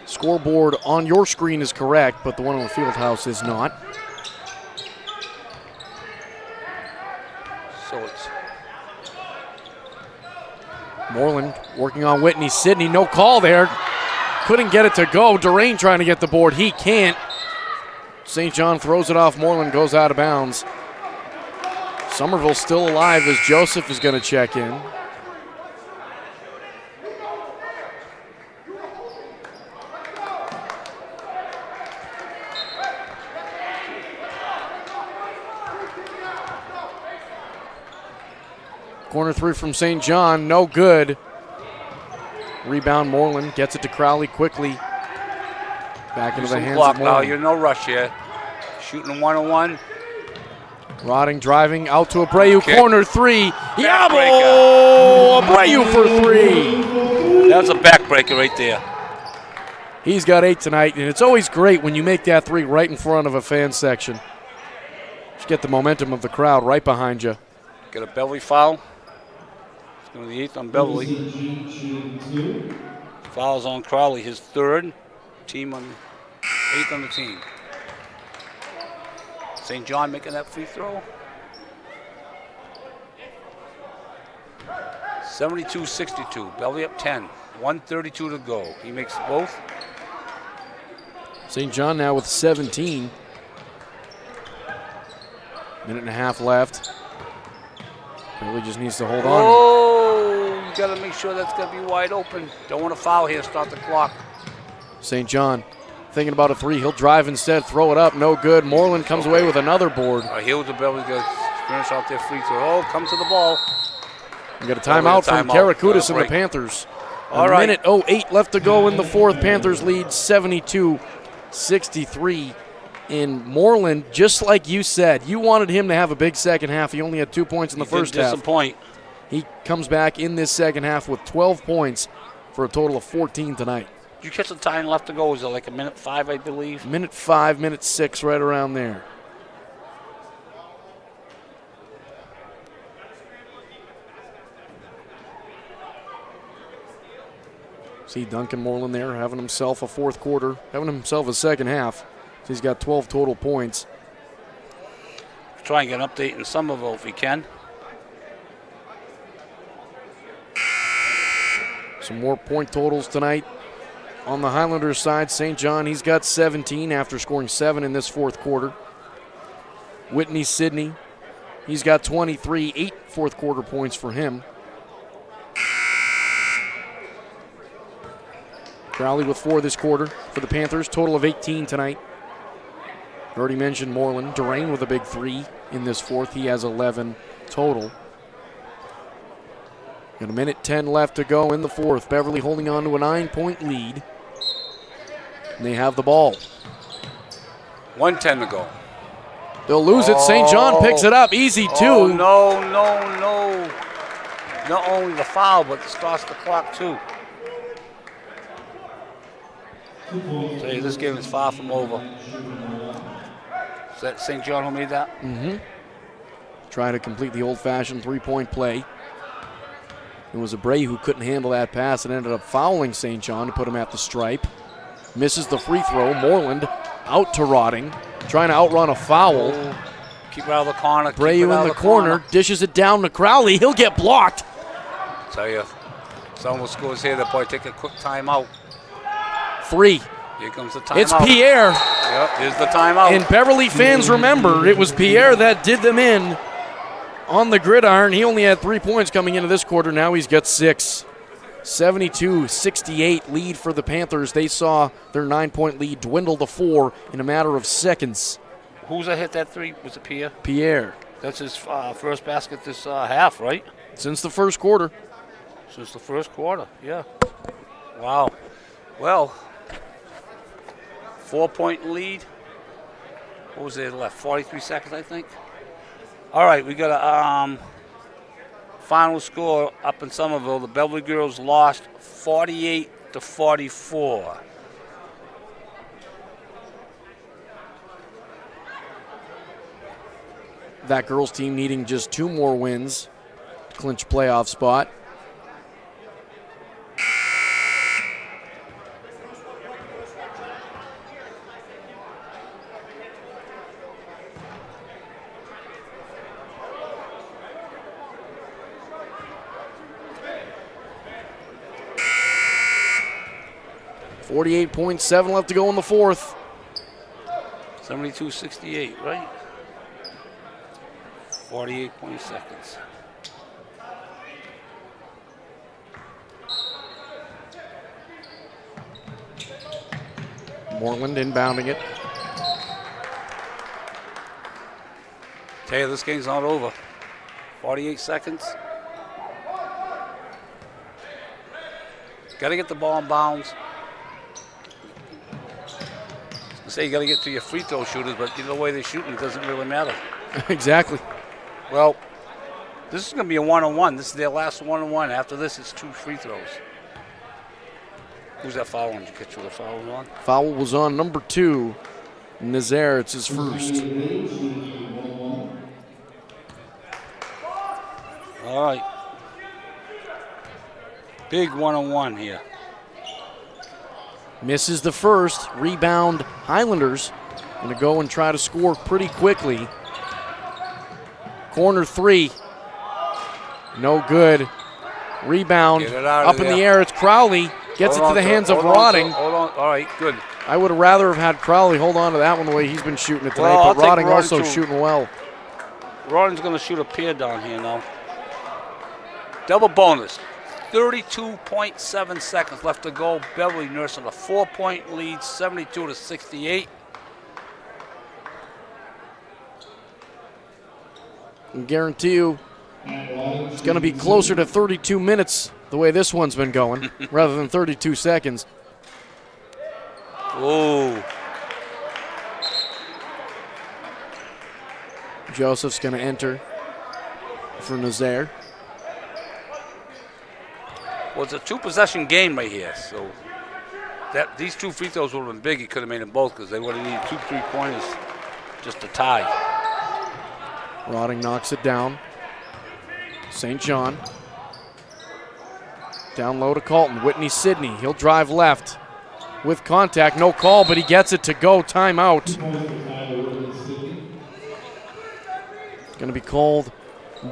Scoreboard on your screen is correct, but the one on the field house is not. So it's Moreland working on Whitney. Sidney, no call there. Couldn't get it to go. Durain trying to get the board. He can't. St. John throws it off. Moreland goes out of bounds. Somerville still alive as Joseph is going to check in. Corner 3 from St. John, no good. Rebound Moreland, gets it to Crowley quickly. Back into the hands of Moreland. Now, you're no rush here. Shooting 1-on-1. Rotting, driving out to Abreu, corner 3. Yabo! Abreu for 3. That was a backbreaker right there. He's got 8 tonight, and it's always great when you make that 3 right in front of a fan section. Just get the momentum of the crowd right behind you. Get a Beverly foul. It's going to be the 8th on Beverly. Fouls on Crowley, his 3rd. Team on 8th on the team. St. John making that free throw. 72-62. Beverly up 10. 1:32 to go. He makes both. St. John now with 17. Minute and a half left. Really just needs to hold on. Oh, you got to make sure that's going to be wide open. Don't want to foul here, start the clock. St. John thinking about a 3. He'll drive instead, throw it up, no good. Moreland comes away with another board. Here's the Beverly to finish out their free throw. Oh, come to the ball. We got a timeout from Karakutis and the Panthers. All right. Minute 08 left to go in the fourth. Panthers lead 72-63. In Moreland, just like you said, you wanted him to have a big second half. He only had 2 points in the first half. Disappoint. He comes back in this second half with 12 points for a total of 14 tonight. Did you catch the time left to go? Was it like a minute 5, I believe? Minute 5, minute 6, right around there. See Duncan Moreland there having himself a fourth quarter, having himself a second half. He's got 12 total points. Try and get an update in Somerville if we can. Some more point totals tonight. On the Highlanders side, St. John, he's got 17 after scoring 7 in this fourth quarter. Whitney Sidney, he's got 23, 8 fourth quarter points for him. Crowley with 4 this quarter for the Panthers, total of 18 tonight. Already mentioned Moreland. Durain with a big 3 in this fourth. He has 11 total. Got a minute 10 left to go in the fourth. Beverly holding on to a 9-point lead. And they have the ball. 1:10 to go. They'll lose it. St. John picks it up. Easy two. Oh, no. Not only the foul, but it starts the clock too. Tell you, this game is far from over. Is that St. John who made that? Mm-hmm. Try to complete the old-fashioned three-point play. It was Bray who couldn't handle that pass and ended up fouling St. John to put him at the stripe. Misses the free throw. Moreland out to Rotting, trying to outrun a foul. Keep it out of the corner. Bray in the corner, dishes it down to Crowley. He'll get blocked. Tell you, someone scores here, they'll probably take a quick timeout. 3. Here comes the timeout. It's Pierre. Yep, here's the timeout. And Beverly fans remember it was Pierre that did them in on the gridiron. He only had 3 points coming into this quarter. Now he's got 6. 72-68 lead for the Panthers. They saw their 9-point lead dwindle to 4 in a matter of seconds. Who's that hit that 3? Was it Pierre? Pierre. That's his first basket this half, right? Since the first quarter. Since the first quarter, yeah. Wow. Well, 4-point lead. What was there left? 43 seconds, I think. All right, we got a final score up in Somerville. The Beverly girls lost 48-44. That girls team needing just 2 more wins to clinch a playoff spot. .7 left to go in the fourth. 72-68, right? 48 seconds. Moreland inbounding it. Tell you, this game's not over. 48 seconds. Got to get the ball in bounds. Say you got to get to your free throw shooters, but either way they're shooting, it doesn't really matter. Exactly. Well, this is going to be a one-on-one. This is their last one-on-one. After this, it's 2 free throws. Who's that foul on? Did you catch who the foul was on? Foul was on number 2, Nazaire. It's his first. All right. Big one-on-one here. Misses the first. Rebound, Highlanders. Going to go and try to score pretty quickly. Corner 3. No good. Rebound up in the air. It's Crowley. Gets it to the hands of Rotting. Hold on. All right, good. I would have rather have had Crowley hold on to that one the way he's been shooting it tonight, but Rotting also shooting well. Rotting's going to shoot a pair down here now. Double bonus. 32.7 seconds left to go. Beverly nursing a 4-point lead, 72-68. I guarantee you it's going to be closer to 32 minutes the way this one's been going rather than 32 seconds. Oh. Joseph's going to enter for Nazaire. Well, it's a 2-possession game right here, so these 2 free throws would have been big. He could have made them both because they would have needed 2 3-pointers just to tie. Rotting knocks it down. St. John. Down low to Colton. Whitney Sidney. He'll drive left with contact. No call, but he gets it to go. Timeout. It's going to be called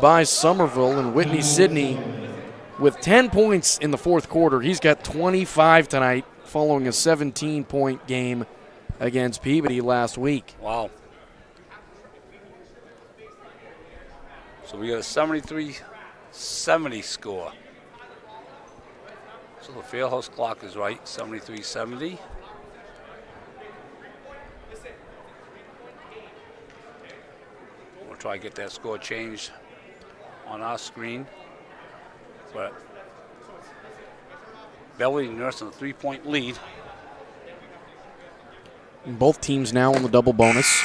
by Somerville, and Whitney Sidney with 10 points in the fourth quarter. He's got 25 tonight following a 17-point game against Peabody last week. Wow. So we got a 73-70 score. So the Fieldhouse clock is right, 73-70. try to get that score changed on our screen. But Beverly nursing a 3-point lead. Both teams now in the double bonus.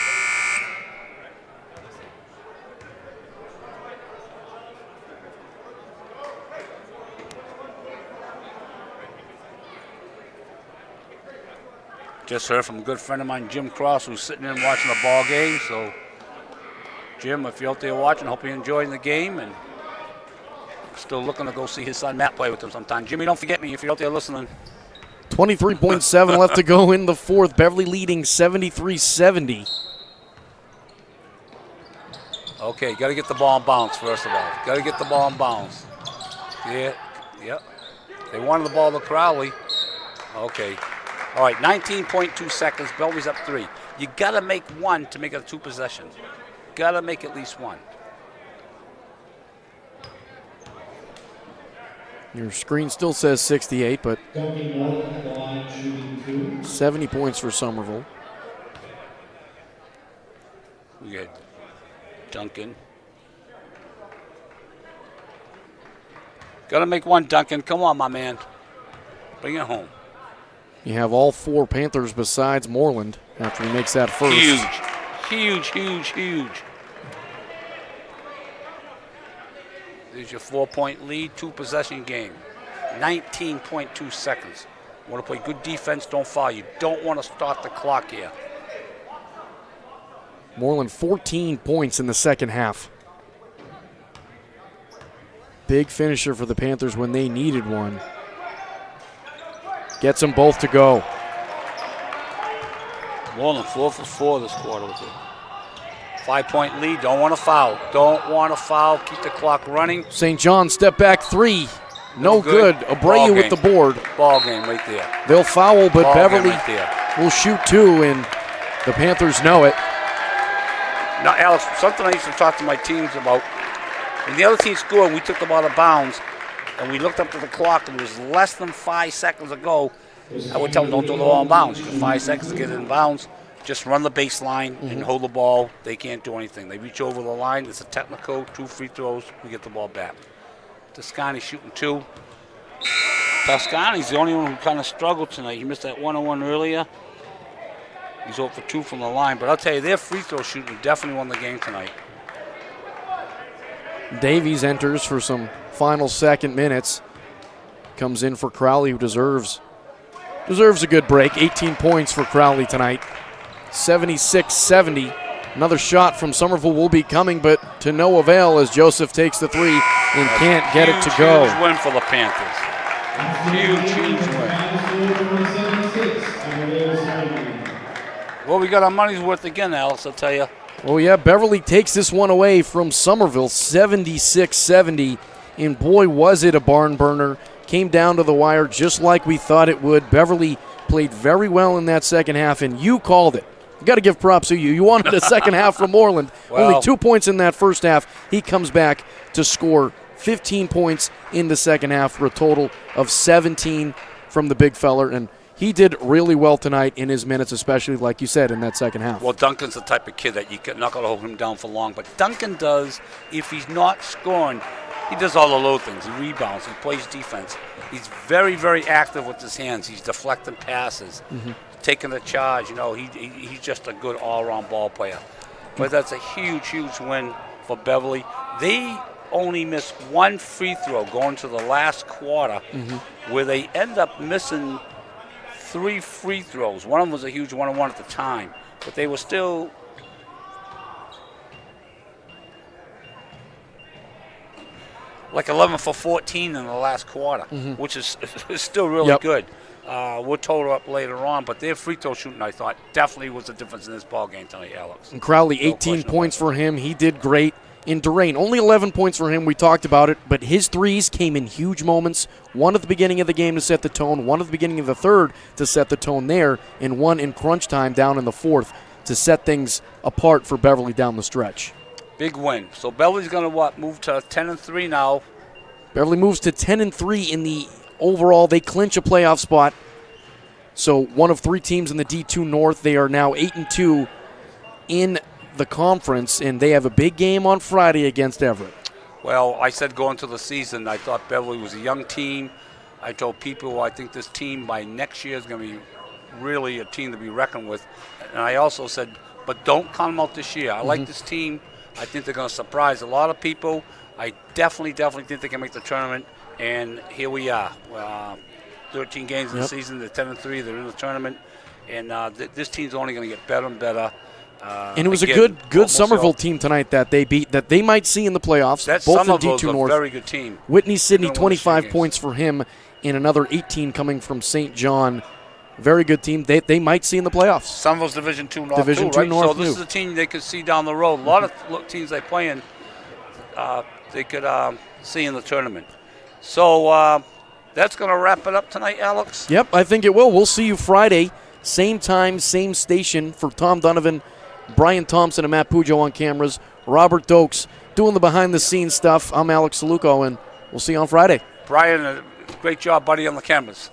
Just heard from a good friend of mine, Jim Cross, who's sitting in watching the ball game. So, Jim, if you're out there watching, hope you're enjoying the game, and still looking to go see his son Matt play with him sometime. Jimmy, don't forget me if you're out there listening. 23.7 left to go in the fourth. Beverly leading 73-70. Okay, got to get the ball in bounds first of all. Got to get the ball in bounds. Yeah, yep. They wanted the ball to Crowley. Okay. All right, 19.2 seconds. Beverly's up 3. You got to make one to make it a 2 possession. Got to make at least one. Your screen still says 68, but 70 points for Somerville. We got Duncan. Got to make one, Duncan. Come on, my man. Bring it home. You have all 4 Panthers besides Moreland after he makes that first. Huge. There's your 4-point lead, 2-possession game. 19.2 seconds. Want to play good defense, don't foul. You don't want to start the clock here. Moreland 14 points in the second half. Big finisher for the Panthers when they needed one. Gets them both to go. Moreland 4 for 4 this quarter with it. 5-point lead, don't want to foul. Keep the clock running. St. John step back 3. No good. Abreu with the board. Ball game right there. They'll foul, but Ball Beverly right will shoot 2, and the Panthers know it. Now, Alex, something I used to talk to my teams about. When the other team scored, we took them out of bounds, and we looked up to the clock, and it was less than 5 seconds ago. I would tell them, don't do the ball in bounds. You have 5 seconds to get it in bounds. Just run the baseline and hold the ball. They can't do anything. They reach over the line. It's a technical. 2 free throws. We get the ball back. Toscani's shooting 2. Toscani's the only one who kind of struggled tonight. He missed that 1-on-1 earlier. He's 0 for 2 from the line. But I'll tell you, their free throw shooting definitely won the game tonight. Davies enters for some final second minutes. Comes in for Crowley, who deserves a good break. 18 points for Crowley tonight. 76-70. Another shot from Somerville will be coming, but to no avail as Joseph takes the 3 and can't get it to go. Huge win for the Panthers. Huge win. Well, we got our money's worth again, Alex, I'll tell you. Oh, yeah, Beverly takes this one away from Somerville, 76-70. And boy, was it a barn burner. Came down to the wire just like we thought it would. Beverly played very well in that second half, and you called it. You got to give props to you. You wanted a second half from Moreland. Well, only 2 points in that first half. He comes back to score 15 points in the second half for a total of 17 from the big feller. And he did really well tonight in his minutes, especially, like you said, in that second half. Well, Duncan's the type of kid that you're not going to hold him down for long. But Duncan does, if he's not scoring, he does all the little things. He rebounds. He plays defense. He's very, very active with his hands. He's deflecting passes, taking the charge. You know, he's just a good all-around ball player. But that's a huge win for Beverly. They only missed 1 free throw going to the last quarter, where they end up missing 3 free throws. One of them was a huge 1-on-1 at the time, but they were still like 11 for 14 in the last quarter, which is still really good. We'll total up later on, but their free throw shooting, I thought, definitely was the difference in this ball game tonight, Alex. And Crowley, 18 points for him. He did great. In Durain, only 11 points for him. We talked about it, but his threes came in huge moments. One at the beginning of the game to set the tone, one at the beginning of the third to set the tone there, and one in crunch time down in the fourth to set things apart for Beverly down the stretch. Big win. So Beverly's going to move to 10-3 now. Beverly moves to 10-3 in the overall. They clinch a playoff spot. So one of 3 teams in the D2 North. They are now 8-2 in the conference, and they have a big game on Friday against Everett. Well, I said going to the season, I thought Beverly was a young team. I told people I think this team by next year is going to be really a team to be reckoned with. And I also said, but don't count them out this year. I like this team. I think they're going to surprise a lot of people. I definitely think they can make the tournament. And here we are. 13 games in the season. They're 10-3. They're in the tournament. And this team's only going to get better and better. And it was a good Somerville team tonight that they beat, that they might see in the playoffs. That both in Somerville's D2 North. A very good team. Whitney Sidney, 25 points for him, and another 18 coming from St. John. Very good team. They might see in the playoffs. Somerville's Division 2 North, Division too, right? 2 North, so this is a team they could see down the road. A lot of teams they play in, they could see in the tournament. So that's going to wrap it up tonight, Alex? Yep, I think it will. We'll see you Friday, same time, same station. For Tom Donovan, Brian Thompson, and Matt Pujo on cameras, Robert Dokes doing the behind-the-scenes stuff. I'm Alex Saluco, and we'll see you on Friday. Brian, great job, buddy, on the cameras.